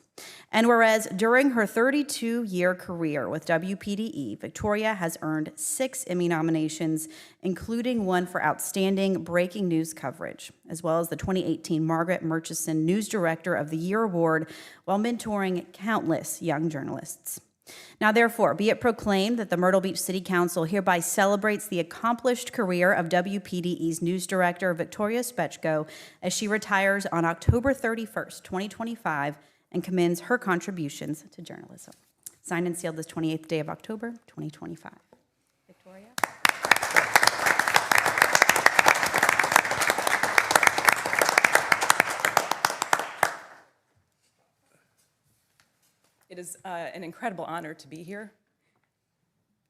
And whereas during her 32-year career with WPDE, Victoria has earned 6 Emmy nominations, including one for Outstanding Breaking News Coverage, as well as the 2018 Margaret Murchison News Director of the Year Award, while mentoring countless young journalists. Now, therefore, be it proclaimed that the Myrtle Beach City Council hereby celebrates the accomplished career of WPDE's News Director, Victoria Specco, as she retires on October 31st, 2025, and commends her contributions to journalism. Signed and sealed this 28th day of October, 2025. Victoria. It is an incredible honor to be here.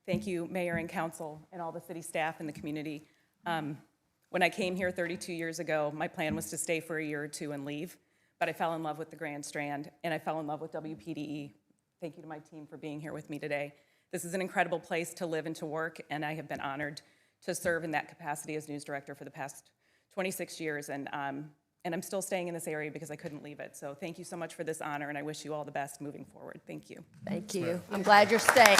Thank you, Mayor and Council, and all the city staff and the community. When I came here 32 years ago, my plan was to stay for a year or 2 and leave, but I fell in love with the Grand Strand, and I fell in love with WPDE. Thank you to my team for being here with me today. This is an incredible place to live and to work, and I have been honored to serve in that capacity as news director for the past 26 years, and I'm still staying in this area because I couldn't leave it. So thank you so much for this honor, and I wish you all the best moving forward. Thank you. Thank you. I'm glad you're staying.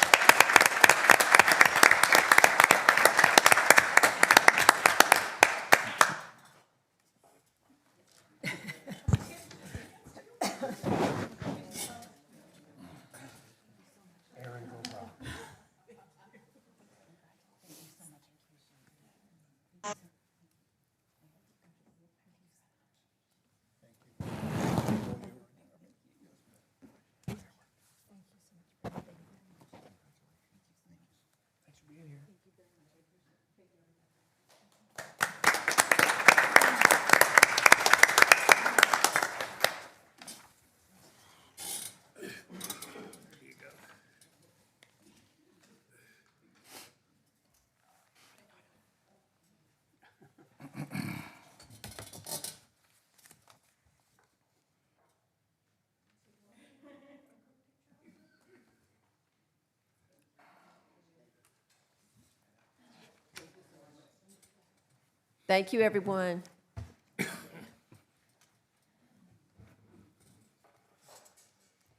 Thank you, everyone.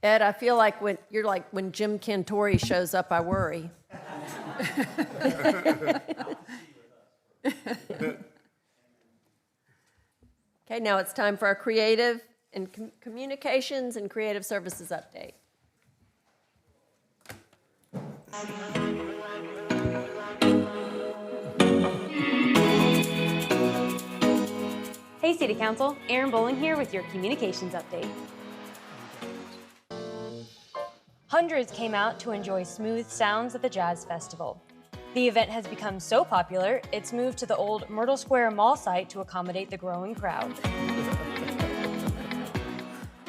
Ed, I feel like when Jim Cantori shows up, I worry. Okay, now it's time for our creative and communications and creative services update. Hey City Council, Aaron Bowling here with your communications update. Hundreds came out to enjoy smooth sounds at the Jazz Festival. The event has become so popular, it's moved to the old Myrtle Square Mall site to accommodate the growing crowd.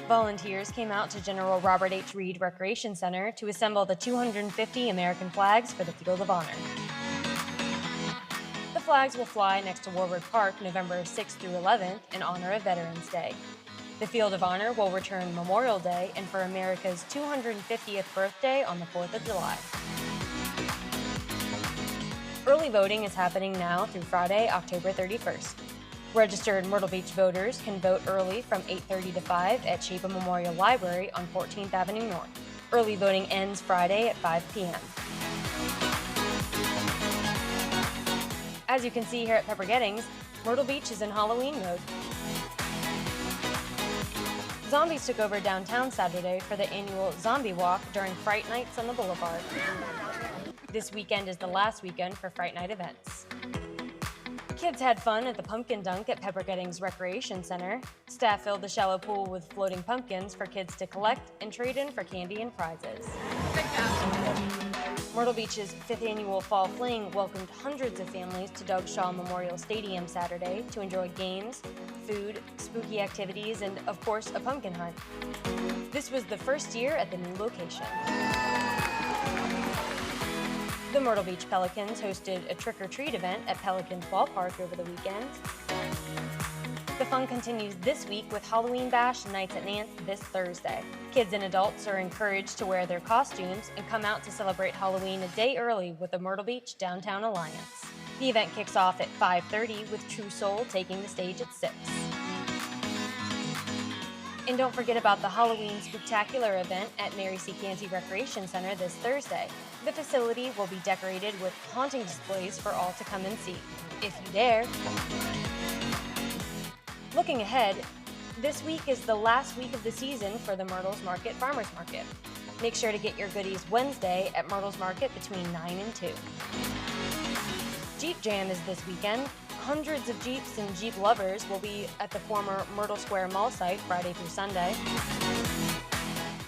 Volunteers came out to General Robert H. Reed Recreation Center to assemble the 250 American flags for the Field of Honor. The flags will fly next to Warburg Park November 6th through 11th in honor of Veterans Day. The Field of Honor will return Memorial Day and for America's 250th birthday on the 4th of July. Early voting is happening now through Friday, October 31st. Registered Myrtle Beach voters can vote early from 8:30 to 5 at Sheba Memorial Library on 14th Avenue North. Early voting ends Friday at 5 p.m. As you can see here at Pepper Gettings, Myrtle Beach is in Halloween mode. Zombies took over downtown Saturday for the annual Zombie Walk during Fright Nights on the Boulevard. This weekend is the last weekend for Fright Night events. Kids had fun at the Pumpkin Dunk at Pepper Gettings Recreation Center. Staff filled the shallow pool with floating pumpkins for kids to collect and trade in for candy and prizes. Myrtle Beach's 5th annual Fall Fling welcomed hundreds of families to Doug Shaw Memorial Stadium Saturday to enjoy games, food, spooky activities, and, of course, a pumpkin hunt. This was the first year at the new location. The Myrtle Beach Pelicans hosted a trick-or-treat event at Pelicans Ballpark over the weekend. The fun continues this week with Halloween Bash and Nights at Nance this Thursday. Kids and adults are encouraged to wear their costumes and come out to celebrate Halloween a day early with the Myrtle Beach Downtown Alliance. The event kicks off at 5:30 with True Soul taking the stage at 6. And don't forget about the Halloween Spooktacular event at Mary C. Canty Recreation Center this Thursday. The facility will be decorated with haunting displays for all to come and see, if you dare. Looking ahead, this week is the last week of the season for the Myrtles Market Farmers Market. Make sure to get your goodies Wednesday at Myrtles Market between 9 and 2. Jeep Jam is this weekend. Hundreds of Jeeps and Jeep lovers will be at the former Myrtle Square Mall site Friday through Sunday.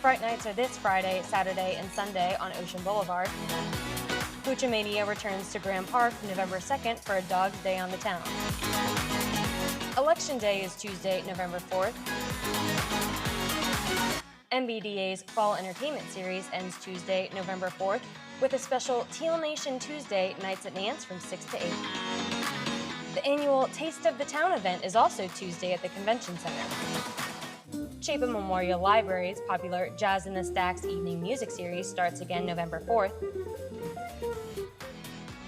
Fright Nights are this Friday, Saturday, and Sunday on Ocean Boulevard. Puchamania returns to Grand Park November 2nd for a Dog's Day on the Town. Election Day is Tuesday, November 4th. MBDA's Fall Entertainment Series ends Tuesday, November 4th, with a special Teal Nation Tuesday Nights at Nance from 6 to 8. The annual Taste of the Town event is also Tuesday at the Convention Center. Sheba Memorial Library's popular Jazz in the Stacks evening music series starts again November 4th.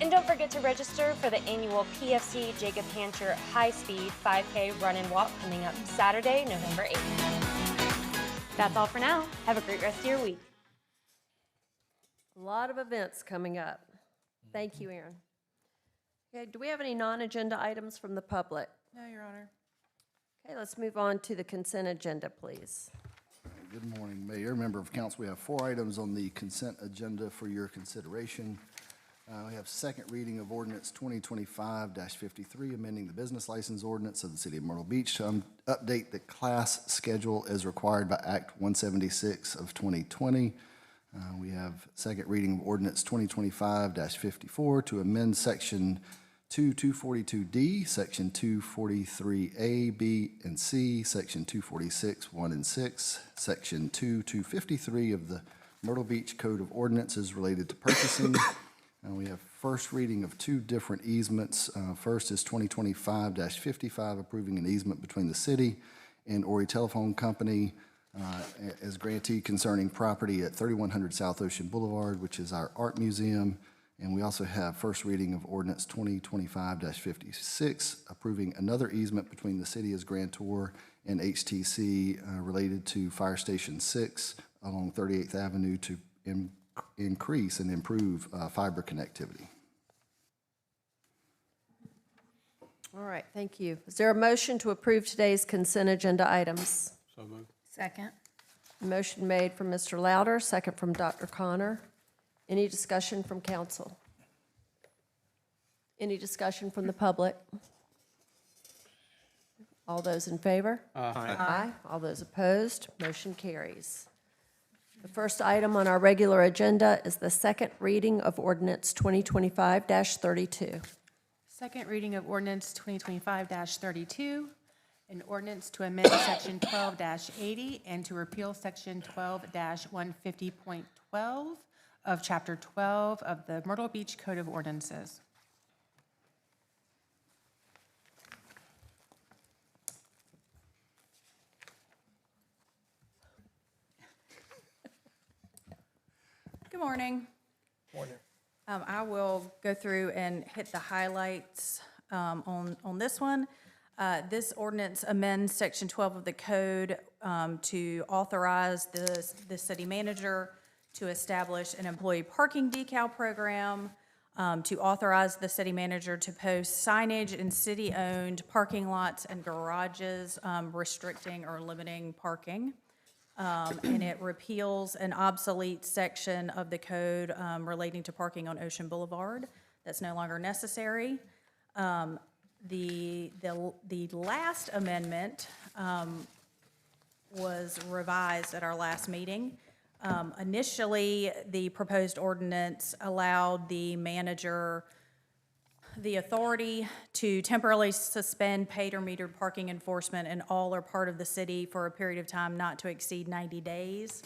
And don't forget to register for the annual PFC Jacob Hancher High Speed 5K Run and Walk coming up Saturday, November 8th. That's all for now. Have a great rest of your week. A lot of events coming up. Thank you, Aaron. Okay, do we have any non-agenda items from the public? No, Your Honor. Okay, let's move on to the consent agenda, please. Good morning, Mayor, member of council. We have 4 items on the consent agenda for your consideration. We have second reading of ordinance 2025-53, amending the business license ordinance of the city of Myrtle Beach to update the class schedule as required by Act 176 of 2020. We have second reading of ordinance 2025-54 to amend section 242D, section 243A, B, and C, section 246, 1 and 6, section 253 of the Myrtle Beach Code of Ordinances related to purchasing. We have first reading of 2 different easements. First is 2025-55, approving an easement between the city and Ori Telephone Company as grantee concerning property at 3100 South Ocean Boulevard, which is our art museum, And we also have first reading of ordinance 2025-56, approving another easement between the city as grantor and HTC related to Fire Station 6 along 38th Avenue to increase and improve fiber connectivity. All right, thank you. Is there a motion to approve today's consent agenda items? So moved. Second. Motion made from Mr. Louder, second from Dr. Connor. Any discussion from council? Any discussion from the public? All those in favor? Aye. All those opposed? Motion carries. The first item on our regular agenda is the second reading of ordinance 2025-32. Second reading of ordinance 2025-32, an ordinance to amend section 12-80 and to repeal section 12-150.12 of chapter 12 of the Myrtle Beach Code of Ordinances. Good morning. Morning. I will go through and hit the highlights on this one. This ordinance amends Section 12 of the code to authorize the city manager to establish an employee parking decal program, to authorize the city manager to post signage in city-owned parking lots and garages restricting or limiting parking. And it repeals an obsolete section of the code relating to parking on Ocean Boulevard that's no longer necessary. The last amendment was revised at our last meeting. Initially, the proposed ordinance allowed the manager the authority to temporarily suspend paid or metered parking enforcement in all or part of the city for a period of time not to exceed 90 days.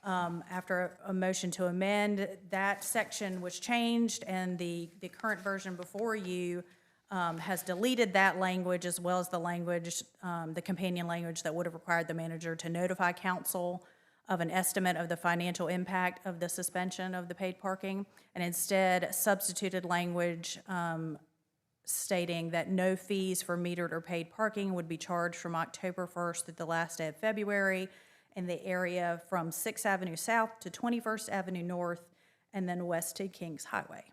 After a motion to amend, that section was changed, and the current version before you has deleted that language, as well as the language, the companion language that would have required the manager to notify council of an estimate of the financial impact of the suspension of the paid parking, and instead substituted language stating that no fees for metered or paid parking would be charged from October 1st through the last day of February in the area from 6th Avenue South to 21st Avenue North, and then west to Kings Highway.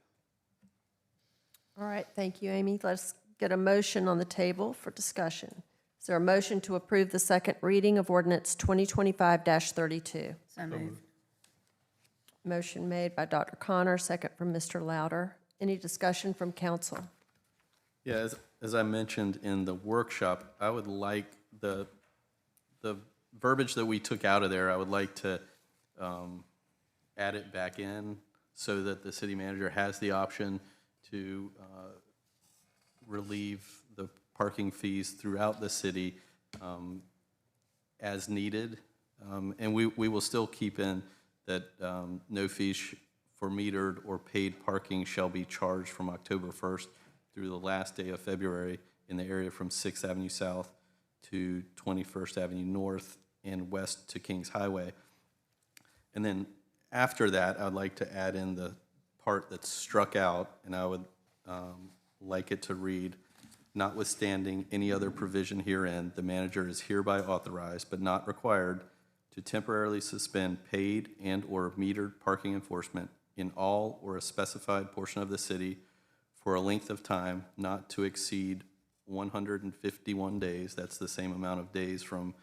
All right, thank you, Amy. Let's get a motion on the table for discussion. Is there a motion to approve the second reading of ordinance 2025-32? So moved. Motion made by Dr. Connor, second from Mr. Louder. Any discussion from council? Yeah, as I mentioned in the workshop, I would like the verbiage that we took out of there, I would like to add it back in so that the city manager has the option to relieve the parking fees throughout the city as needed. And we will still keep in that no fees for metered or paid parking shall be charged from October 1st through the last day of February in the area from 6th Avenue South to 21st Avenue North and west to Kings Highway. And then after that, I'd like to add in the part that's struck out, and I would like it to read, notwithstanding any other provision herein, the manager is hereby authorized but not required to temporarily suspend paid and/or metered parking enforcement in all or a specified portion of the city for a length of time not to exceed 151 days. That's the same amount of days from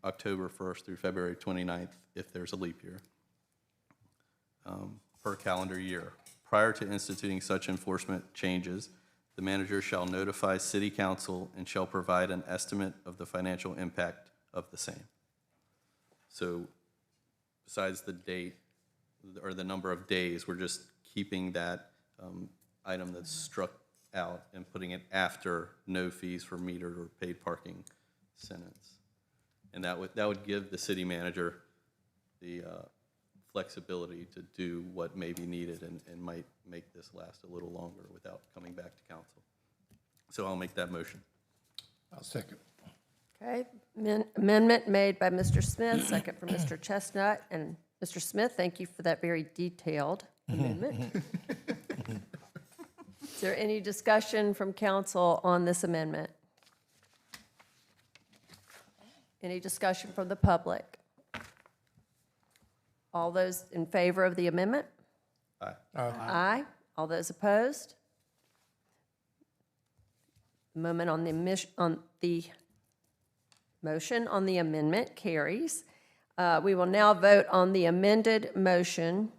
October 1st through February 29th, if there's a leap year, per calendar year. Prior to instituting such enforcement changes, the manager shall notify City Council and shall provide an estimate of the financial impact of the same. So besides the date or the number of days, we're just keeping that item that's struck out and putting it after no fees for metered or paid parking sentence. And that would give the city manager the flexibility to do what may be needed and might make this last a little longer without coming back to council. So I'll make that motion. I'll second. Okay, amendment made by Mr. Smith, second from Mr. Chestnut, and Mr. Smith, thank you for that very detailed amendment. Is there any discussion from council on this amendment? Any discussion from the public? All those in favor of the amendment? Aye. Aye. All those opposed? Moment on the motion on the amendment carries. We will now vote on the amended motion.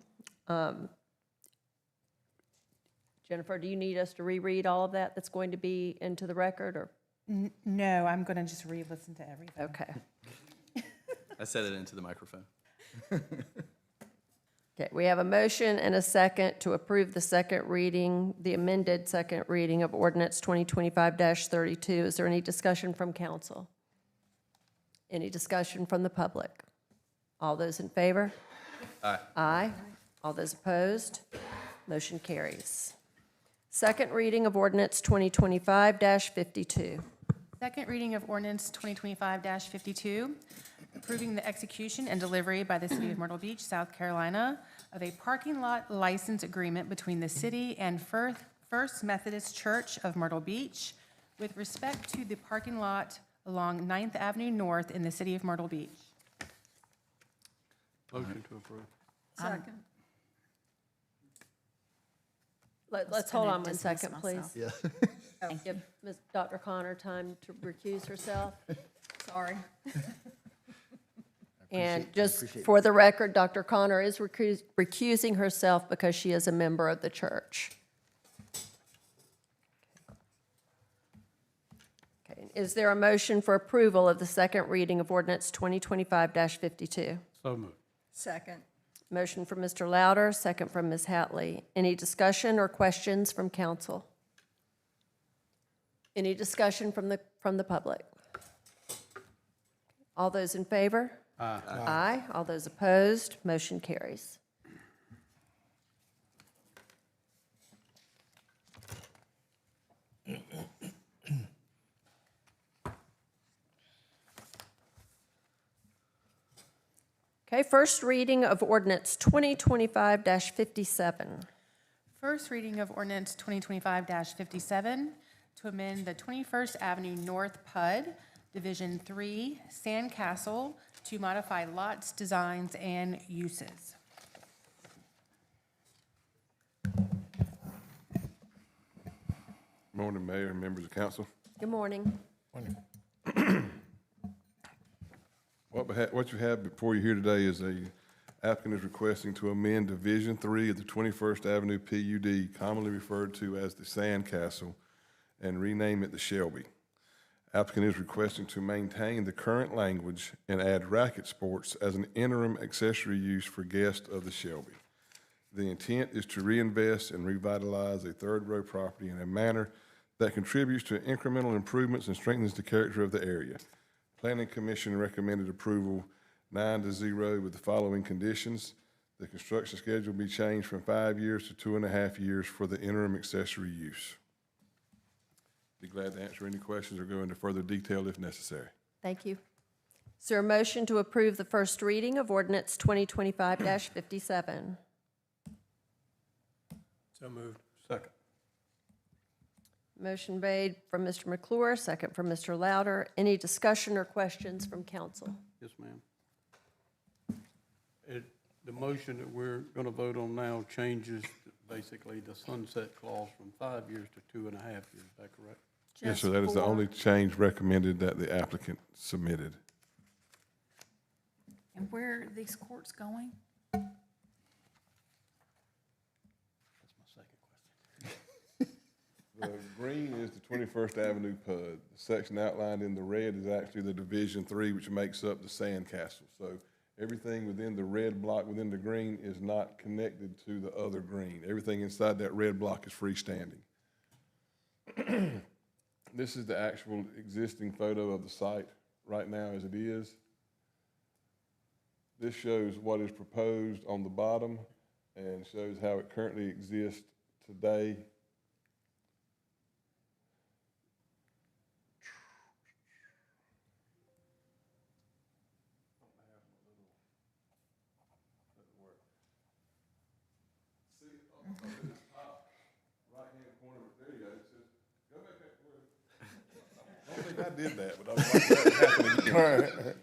Jennifer, do you need us to reread all of that that's going to be into the record, or? No, I'm going to just re-listen to everything. Okay. I said it into the microphone. Okay, we have a motion and a second to approve the second reading, the amended second reading of ordinance 2025-32. Is there any discussion from council? Any discussion from the public? All those in favor? Aye. Aye. All those opposed? Motion carries. Second reading of ordinance 2025-52. Second reading of ordinance 2025-52, approving the execution and delivery by the City of Myrtle Beach, South Carolina, of a parking lot license agreement between the city and First Methodist Church of Myrtle Beach with respect to the parking lot along 9th Avenue North in the City of Myrtle Beach. Motion to approve. Second. Let's hold on one second, please. Yeah. Give Ms. Dr. Connor time to recuse herself. Sorry. And just for the record, Dr. Connor is recusing herself because she is a member of the church. Okay, is there a motion for approval of the second reading of ordinance 2025-52? So moved. Second. Motion from Mr. Louder, second from Ms. Hatley. Any discussion or questions from council? Any discussion from the public? All those in favor? Aye. Aye. All those opposed? Motion carries. Okay, first reading of ordinance 2025-57. First reading of ordinance 2025-57 to amend the 21st Avenue North PUD, Division 3, Sandcastle, to modify lots, designs, and uses. Morning, Mayor and members of council. Good morning. What you have before you here today is applicant is requesting to amend Division 3 of the 21st Avenue PUD, commonly referred to as the Sandcastle, and rename it the Shelby. Applicant is requesting to maintain the current language and add racket sports as an interim accessory use for guests of the Shelby. The intent is to reinvest and revitalize a third row property in a manner that contributes to incremental improvements and strengthens the character of the area. Planning Commission recommended approval 9-0 with the following conditions. The construction schedule be changed from 5 years to 2.5 years for the interim accessory use. Be glad to answer any questions or go into further detail if necessary. Thank you. Is there a motion to approve the first reading of ordinance 2025-57? So moved. Second. Motion made from Mr. McClure, second from Mr. Louder. Any discussion or questions from council? Yes, ma'am. The motion that we're going to vote on now changes basically the sunset clause from 5 years to 2.5 years. Is that correct? Yes, sir, that is the only change recommended that the applicant submitted. And where are these courts going? That's my second question. The green is the 21st Avenue PUD. The section outlined in the red is actually the Division 3, which makes up the Sandcastle. So everything within the red block within the green is not connected to the other green. Everything inside that red block is freestanding. This is the actual existing photo of the site right now as it is. This shows what is proposed on the bottom and shows how it currently exists today. think I did that, but I was like, that happened again.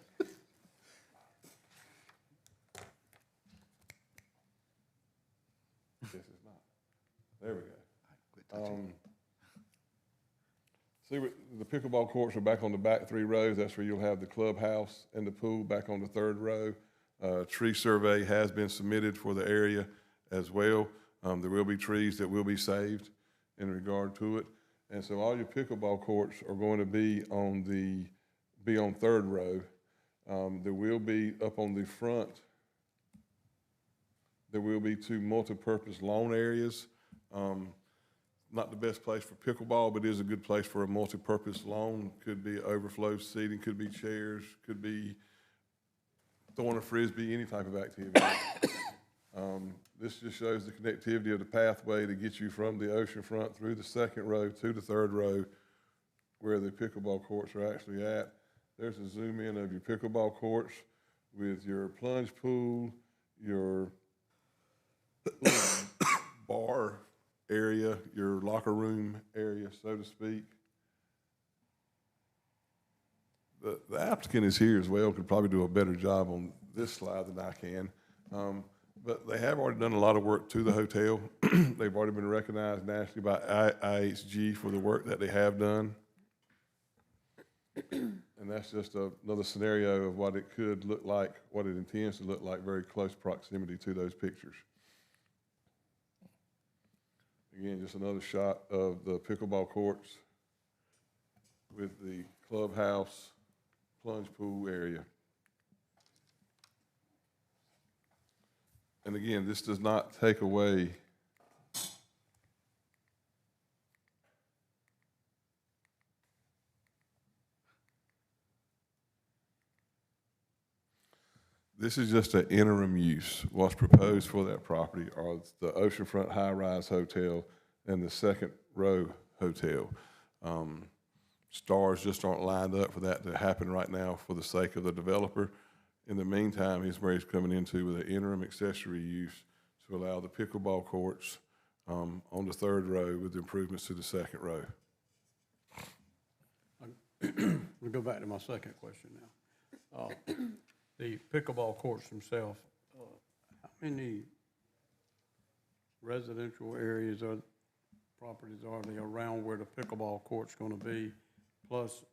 This is not. There we go. See, the pickleball courts are back on the back 3 rows. That's where you'll have the clubhouse and the pool back on the 3rd row. Tree survey has been submitted for the area as well. There will be trees that will be saved in regard to it. And so all your pickleball courts are going to be on 3rd row. There will be up on the front, there will be 2 multi-purpose lawn areas. Not the best place for pickleball, but it is a good place for a multi-purpose lawn. Could be overflow seating, could be chairs, could be throwing a frisbee, any type of activity. This just shows the connectivity of the pathway to get you from the oceanfront through the 2nd row to the 3rd row where the pickleball courts are actually at. There's a zoom in of your pickleball courts with your plunge pool, your bar area, your locker room area, so to speak. The applicant is here as well, could probably do a better job on this slide than I can. But they have already done a lot of work to the hotel. They've already been recognized nationally by IHG for the work that they have done. And that's just another scenario of what it could look like, what it intends to look like, very close proximity to those pictures. Again, just another shot of the pickleball courts with the clubhouse, plunge pool area. And again, this does not take away this is just an interim use. What's proposed for that property are the oceanfront high-rise hotel and the 2nd row hotel. Stars just aren't lined up for that to happen right now for the sake of the developer. In the meantime, he's where he's coming into with an interim accessory use to allow the pickleball courts on the 3rd row with improvements to the 2nd row. We'll go back to my second question now. The pickleball courts themselves, how many residential areas or properties are they around where the pickleball court's gonna be? Plus,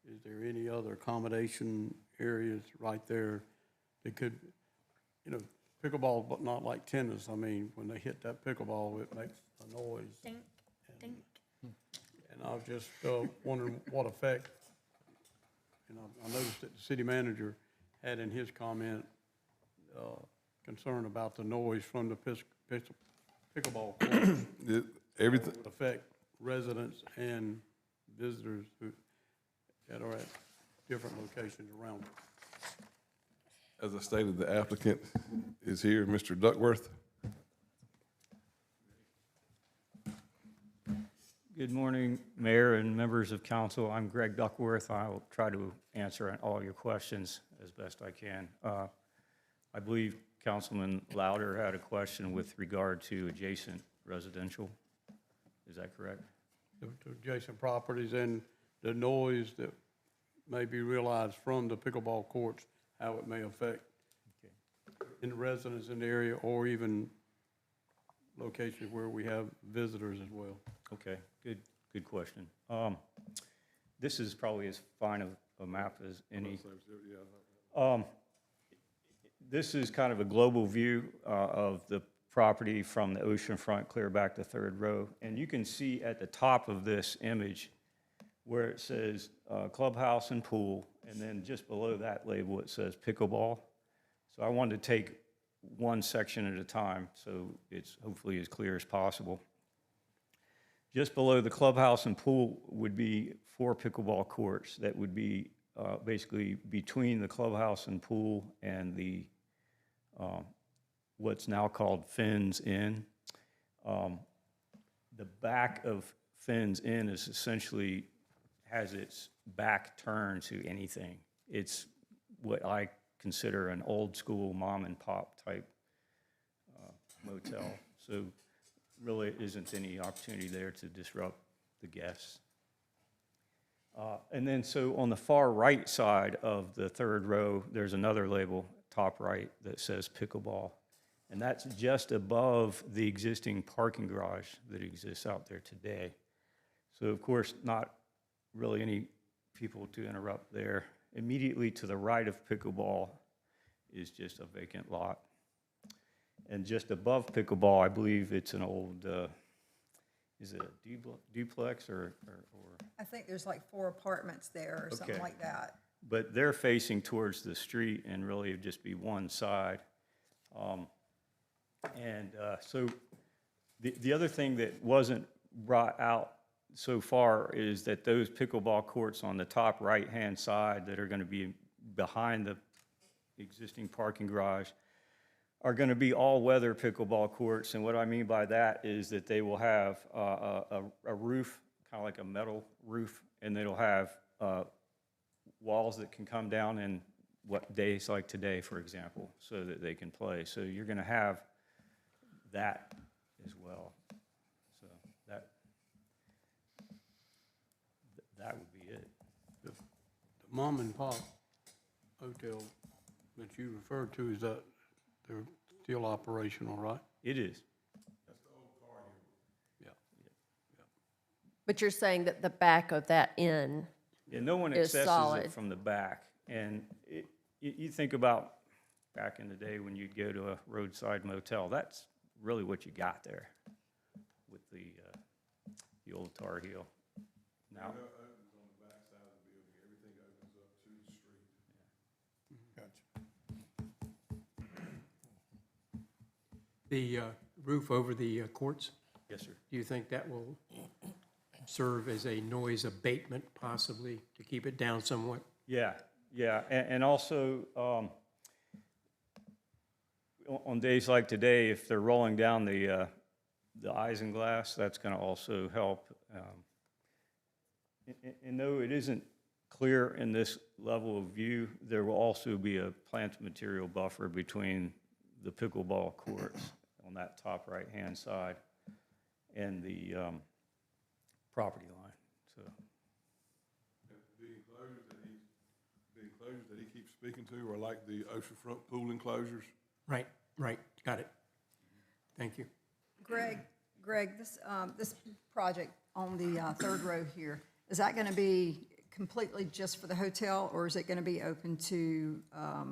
is there any other accommodation areas right there that could, you know, pickleball, but not like tennis. I mean, when they hit that pickleball, it makes a noise. Dink, dink. And I was just wondering what effect, you know, I noticed that the city manager had in his comment concern about the noise from the pickleball courts. Everything would affect residents and visitors that are at different locations around. As I stated, the applicant is here, Mr. Duckworth. Good morning, Mayor and members of council. I'm Greg Duckworth. I'll try to answer all your questions as best I can. I believe Councilman Louder had a question with regard to adjacent residential. Is that correct? To adjacent properties and the noise that may be realized from the pickleball courts, how it may affect in the residents in the area or even locations where we have visitors as well. Okay, good question. This is probably as fine of a map as any. This is kind of a global view of the property from the oceanfront clear back to 3rd row. And you can see at the top of this image where it says clubhouse and pool, and then just below that label it says pickleball. So I wanted to take one section at a time so it's hopefully as clear as possible. Just below the clubhouse and pool would be 4 pickleball courts that would be basically between the clubhouse and pool and the what's now called Finn's Inn. The back of Finn's Inn is essentially has its back turned to anything. It's what I consider an old school mom and pop type motel. So really isn't any opportunity there to disrupt the guests. And then, so on the far right side of the third row, there's another label, top right, that says pickleball. And that's just above the existing parking garage that exists out there today. So of course, not really any people to interrupt there. Immediately to the right of pickleball is just a vacant lot. And just above pickleball, I believe it's an old, is it a duplex or? I think there's like 4 apartments there or something Okay. like that. But they're facing towards the street and really it'd just be one side. So the other thing that wasn't brought out so far is that those pickleball courts on the top right-hand side that are going to be behind the existing parking garage are going to be all-weather pickleball courts. And what I mean by that is that they will have a roof, kind of like a metal roof, and it'll have walls that can come down in what days like today, for example, so that they can play. So you're going to have that as well. So that would be it. The mom and pop hotel that you referred to, is that they're still operational, right? It is. Yeah. But you're saying that the back of that inn Yeah, no one is accesses solid. it from the back. And you think about back in the day when you'd go to a roadside motel, that's really what you got there with the old Tar Heel. Now, The roof over the courts, yes, sir. do you think that will serve as a noise abatement possibly to keep it down somewhat? Yeah, and also, on days like today, if they're rolling down the isinglass, that's gonna also help. And though it isn't clear in this level of view, there will also be a plant material buffer between the pickleball courts on that top right-hand side and the property line, so. The enclosures that he keeps speaking to are like the oceanfront pool enclosures. Right, got it. Thank you. Greg, this project on the third row here, is that going to be completely just for the hotel, or is it going to be open to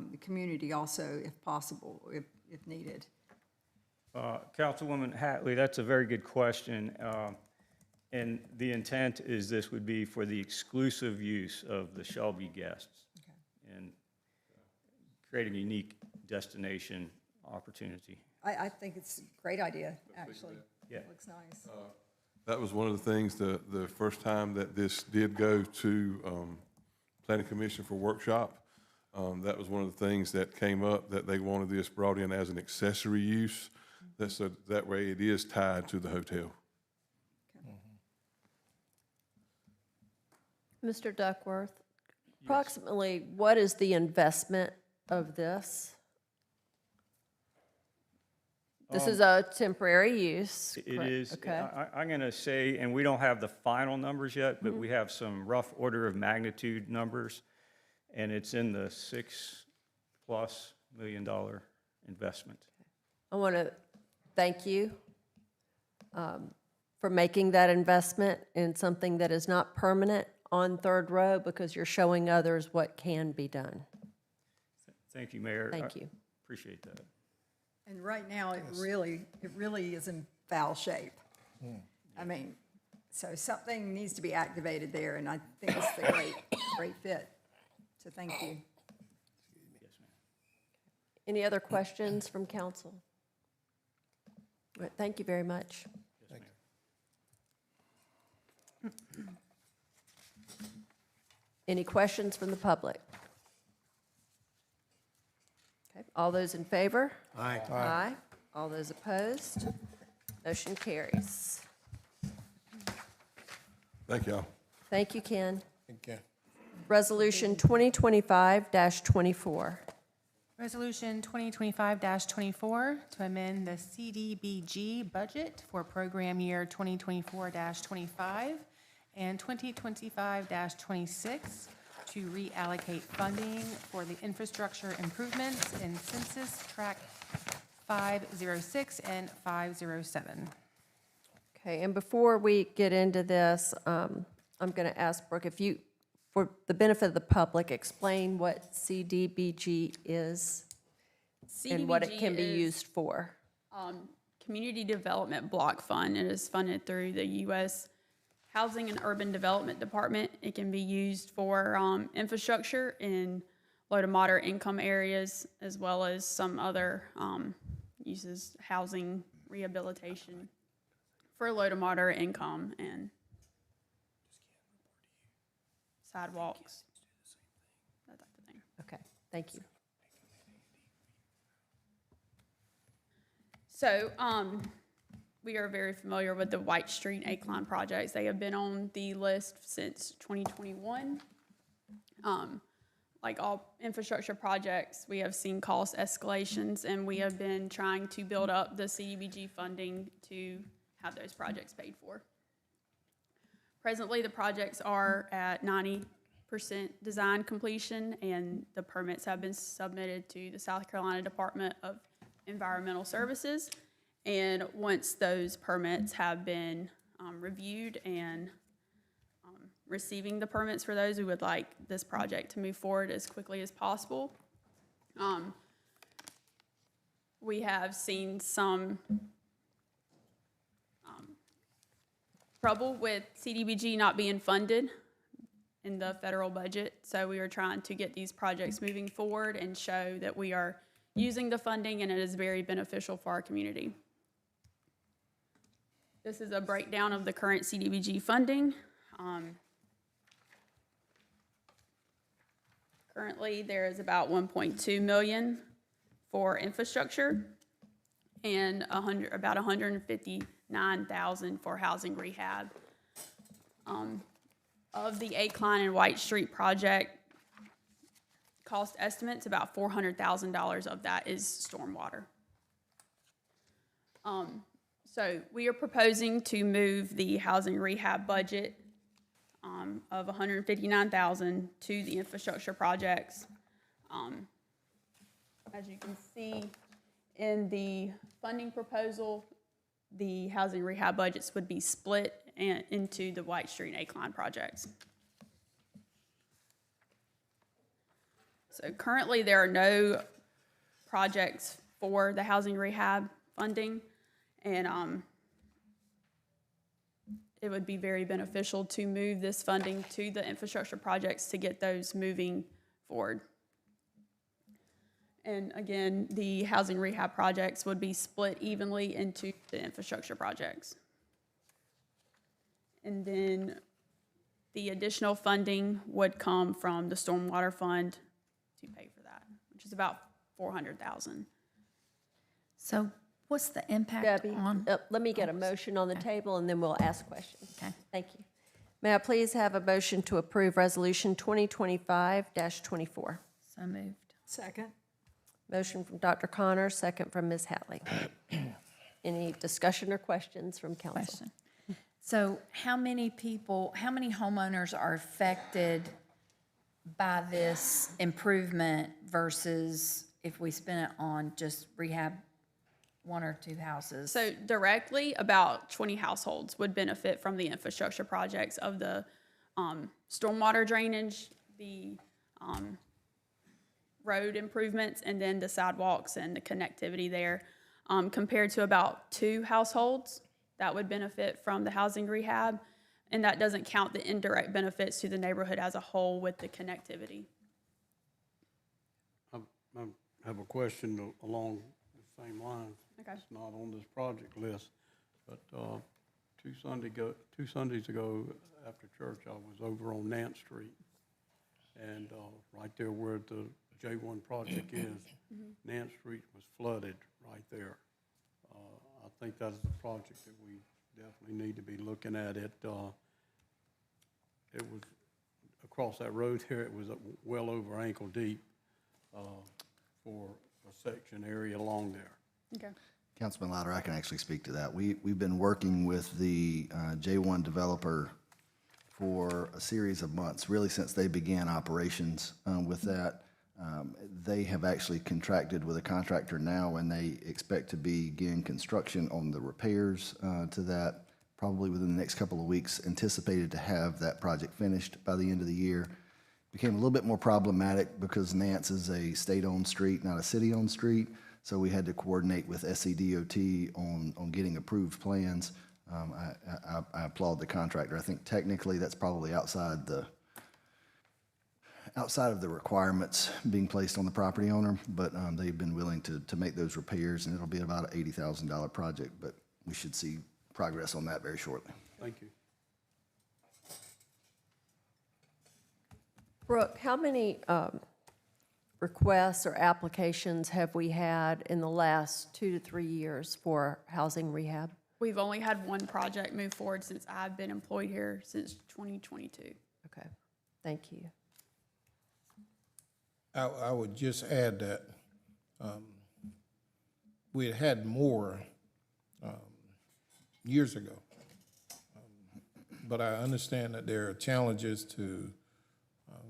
the community also, if possible, if needed? Councilwoman Hatley, that's a very good question. And the intent is this would be for the exclusive use of the Shelby guests. Okay. And create a unique destination opportunity. I think it's a great idea, actually. Yeah. It looks nice. That was one of the things, the first time that this did go to Planning Commission for workshop, that was one of the things that came up, that they wanted this brought in as an accessory use. That way it is tied to the hotel. Mr. Duckworth, approximately what is the investment of this? This is a temporary use. It correct? is. Okay. I'm going to say, and we don't have the final numbers yet, but we have some rough order of magnitude numbers, and it's in the $6+ million investment. I want to thank you for making that investment in something that is not permanent on third row, because you're showing others what can be done. Thank you, Mayor. Thank you. Appreciate that. And right now, it really is in foul shape. I mean, so something needs to be activated there, and I think it's the great fit. So thank you. Yes, ma'am. Any other questions from council? All right, thank you very much. Yes, ma'am. Any questions from the public? Okay, all those in favor? Aye. Aye. All those opposed? Motion carries. Thank y'all. Thank you, Ken. Okay. Resolution 2025-24. Resolution 2025-24 to amend the CDBG budget for program year 2024-25 and 2025-26 to reallocate funding for the infrastructure improvements in Census Tract 506 and 507. Okay, and before we get into this, I'm going to ask Brooke, if you, for the benefit of the public, explain what CDBG is and what it can be CDBG is, used for. Community Development Block Fund. It is funded through the U.S. Housing and Urban Development Department. It can be used for infrastructure in low to moderate income areas, as well as some other uses, housing rehabilitation for low to moderate income and sidewalks, that type of thing. Okay, thank you. So, we are very familiar with the White Street Acorn projects. They have been on the list since 2021. Like all infrastructure projects, we have seen cost escalations, and we have been trying to build up the CDBG funding to have those projects paid for. Presently, the projects are at 90% design completion, and the permits have been submitted to the South Carolina Department of Environmental Services. And once those permits have been reviewed and receiving the permits for those, we would like this project to move forward as quickly as possible. We have seen some trouble with CDBG not being funded in the federal budget, so we are trying to get these projects moving forward and show that we are using the funding and it is very beneficial for our community. This is a breakdown of the current CDBG funding. Currently, there is about 1.2 million for infrastructure and about 159,000 for housing rehab. Of the Acorn and White Street project cost estimates, about $400,000 of that is stormwater. So we are proposing to move the housing rehab budget of $159,000 to the infrastructure projects. As you can see in the funding proposal, the housing rehab budgets would be split into the White Street and Acorn projects. So currently there are no projects for the housing rehab funding, and it would be very beneficial to move this funding to the infrastructure projects to get those moving forward. And again, the housing rehab projects would be split evenly into the infrastructure projects. And then the additional funding would come from the stormwater fund to pay for that, which is about $400,000. So what's the impact Debbie, on? let me get a motion on the table, and then we'll ask questions. Okay. Thank you. May I please have a motion to approve Resolution 2025-24? So moved. Second. Motion from Dr. Connor, second from Ms. Hatley. Any discussion or questions from council? Question. So how many people, how many homeowners are affected by this improvement versus if we spend it on just rehab one or two houses? So directly, about 20 households would benefit from the infrastructure projects of the stormwater drainage, the road improvements, and then the sidewalks and the connectivity there, compared to about 2 households that would benefit from the housing rehab. And that doesn't count the indirect benefits to the neighborhood as a whole with the connectivity. I have a question along the same lines. Okay. It's not on this project list, but two Sundays ago after church, I was over on Nance Street. And right there where the J1 project is, Nance Street was flooded right there. I think that is a project that we definitely need to be looking at. It was across that road here, it was well over ankle deep for a section area along there. Okay. Councilman Louder, I can actually speak to that. We've been working with the J1 developer for a series of months, really since they began operations with that. They have actually contracted with a contractor now, and they expect to begin construction on the repairs to that probably within the next couple of weeks, anticipated to have that project finished by the end of the year. Became a little bit more problematic because Nance is a state-owned street, not a city-owned street, so we had to coordinate with SCDOT on getting approved plans. I applaud the contractor. I think technically that's probably outside of the requirements being placed on the property owner, but they've been willing to make those repairs, and it'll be about an $80,000 project, but we should see progress on that very shortly. Thank you. Brooke, how many requests or applications have we had in the last 2 to 3 years for housing rehab? We've only had one project move forward since I've been employed here since 2022. Okay, thank you. I would just add that we had more years ago. But I understand that there are challenges to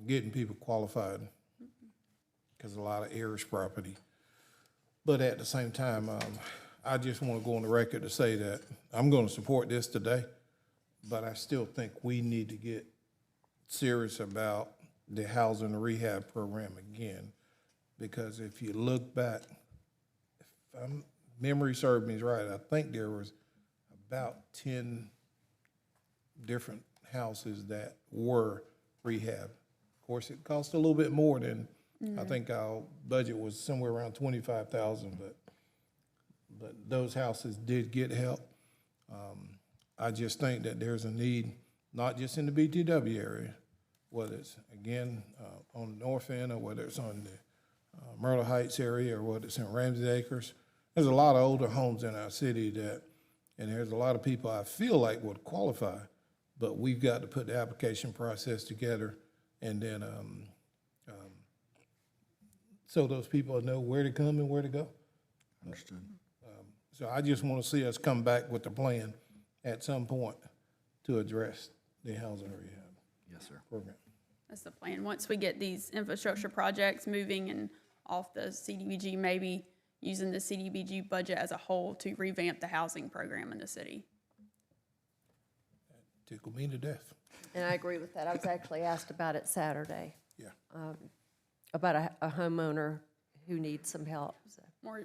getting people qualified because a lot of heirs property. But at the same time, I just want to go on the record to say that I'm going to support this today, but I still think we need to get serious about the housing rehab program again. Because if you look back, if memory serves me right, I think there was about 10 different houses that were rehab. Of course, it cost a little bit more than, I think our budget was somewhere around $25,000, but those houses did get help. I just think that there's a need, not just in the BTW area, whether it's, again, on the north end or whether it's on the Myrtle Heights area or whether it's in Ramsey Acres. There's a lot of older homes in our city that, and there's a lot of people I feel like would qualify, but we've got to put the application process together and then so those people know where to come and where to go. Understood. So I just want to see us come back with a plan at some point to address the housing rehab. Yes, sir. Program. That's the plan. Once we get these infrastructure projects moving and off the CDBG, maybe using the CDBG budget as a whole to revamp the housing program in the city. Tickle me to death. And I agree with that. I was actually asked about it Saturday, Yeah. about a homeowner who needs some help. So.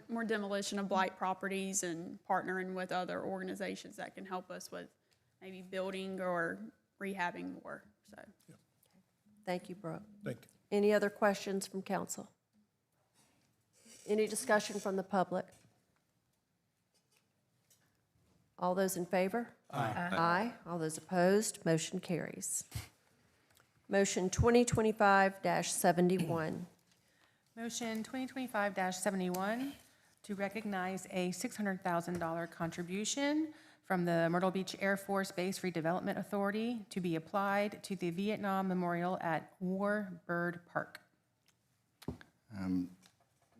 More demolition of blight properties and partnering with other organizations that can help us with maybe building or rehabbing more, so. Yeah. Thank you, Brooke. Thank you. Any other questions from council? Any discussion from the public? All those in favor? Aye. Aye. All those opposed, motion carries. Motion 2025-71. Motion 2025-71 to recognize a $600,000 contribution from the Myrtle Beach Air Force Base Redevelopment Authority to be applied to the Vietnam Memorial at War Bird Park.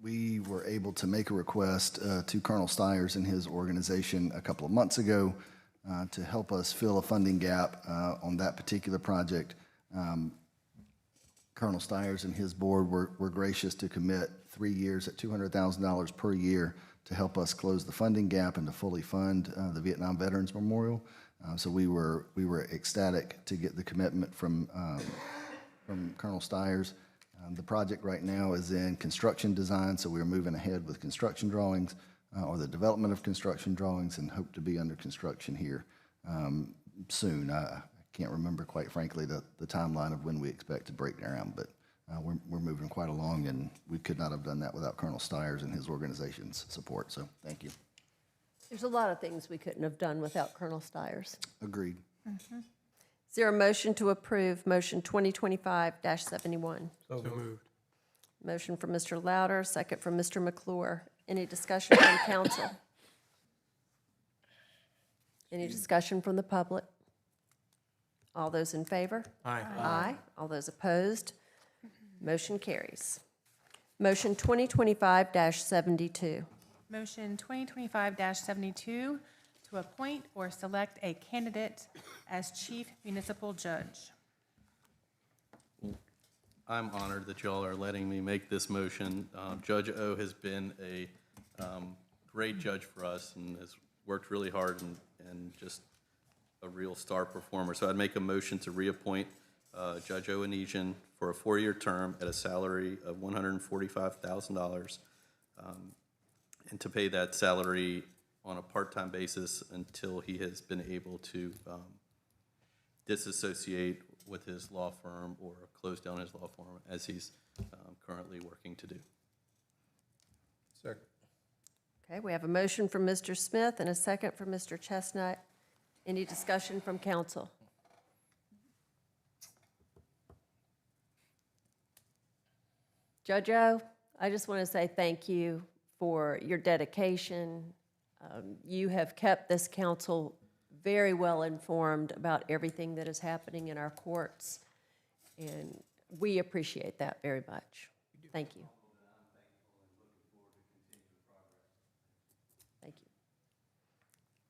We were able to make a request to Colonel Stiers and his organization a couple of months ago to help us fill a funding gap on that particular project. Colonel Stiers and his board were gracious to commit 3 years at $200,000 per year to help us close the funding gap and to fully fund the Vietnam Veterans Memorial. So we were ecstatic to get the commitment from Colonel Stiers. The project right now is in construction design, so we're moving ahead with construction drawings or the development of construction drawings and hope to be under construction here soon. I can't remember, quite frankly, the timeline of when we expect to break ground, but we're moving quite along, and we could not have done that without Colonel Stiers and his organization's support, so thank you. There's a lot of things we couldn't have done without Colonel Stiers. Agreed. Is there a motion to approve motion 2025-71? So moved. Motion from Mr. Louder, second from Mr. McClure. Any discussion from council? Any discussion from the public? All those in favor? Aye. Aye. All those opposed? Motion carries. Motion 2025-72. Motion 2025-72 to to appoint or select a candidate as chief municipal judge. I'm honored that y'all are letting me make this motion. Judge O has been a great judge for us and has worked really hard and just a real star performer. So I'd make a motion to reappoint Judge O. Anesian for a 4-year term at a salary of $145,000, and to pay that salary on a part-time basis until he has been able to disassociate with his law firm or close down his law firm as he's currently working to do. Second. Okay, we have a motion from Mr. Smith and a second from Mr. Chestnut. Any discussion from council? Judge O, I just want to say thank you for your dedication. You have kept this council very well informed about everything that is happening in our courts, and we appreciate that very much. Thank you. Thank you.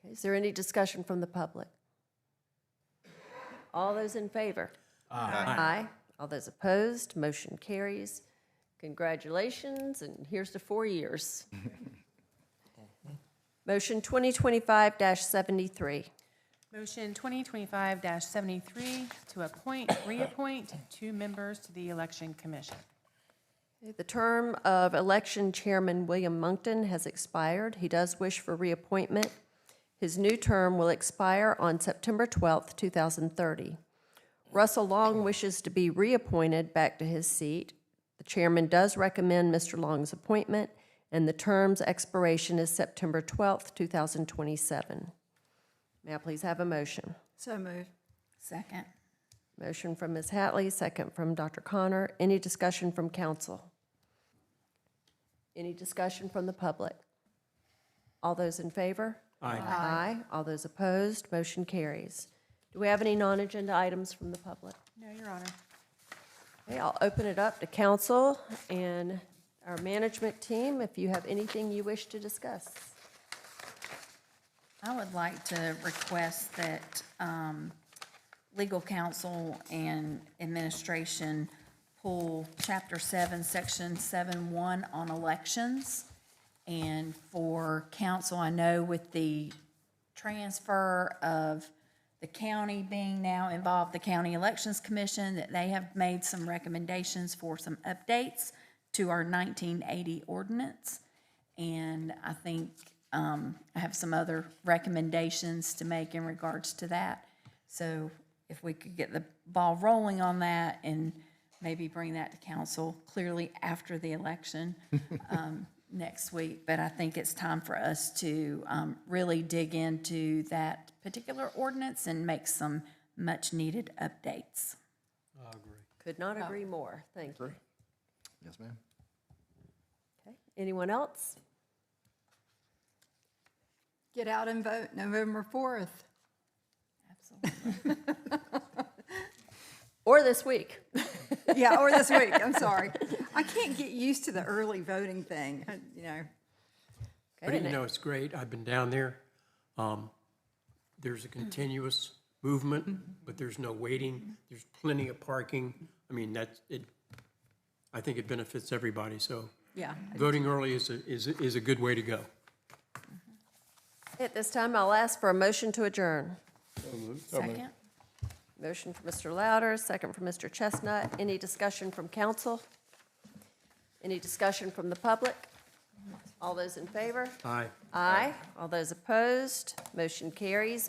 Okay, is there any discussion from the public? All those in favor? Aye. All those opposed, motion carries. Congratulations, and here's to 4 years. Motion 2025-73. Motion 2025-73 to reappoint 2 members to the Election Commission. Okay, the term of election chairman William Moncton has expired. He does wish for reappointment. His new term will expire on September 12th, 2030. Russell Long wishes to be reappointed back to his seat. The chairman does recommend Mr. Long's appointment, and the term's expiration is September 12th, 2027. May I please have a motion? So moved. Second. Motion from Ms. Hatley, second from Dr. Connor. Any discussion from council? Any discussion from the public? All those in favor? Aye. Aye. All those opposed, motion carries. Do we have any non-agenda items from the public? No, Your Honor. Okay, I'll open it up to council and our management team if you have anything you wish to discuss. I would like to request that legal counsel and administration pull Chapter 7, Section 7-1 on elections. And for council, I know with the transfer of the county being now involved, the County Elections Commission, that they have made some recommendations for some updates to our 1980 ordinance. And I think I have some other recommendations to make in regards to that. So if we could get the ball rolling on that and maybe bring that to council clearly after the election next week. But I think it's time for us to really dig into that particular ordinance and make some much-needed updates. I agree. Could not agree more. Thank you. Yes, ma'am. Okay, anyone else? Get out and vote November 4th. Absolutely. Or this week. Yeah, or this week, I'm sorry. I can't get used to the early voting thing, you know. But you know, it's great. I've been down there. There's a continuous movement, but there's no waiting. There's plenty of parking. I mean, that's it. I think it benefits everybody. So Yeah. voting early is a good way to go. At this time, I'll ask for a motion to adjourn. Second. Motion for Mr. Louder, second for Mr. Chestnut. Any discussion from council? Any discussion from the public? All those in favor? Aye. Aye. All those opposed? Motion carries.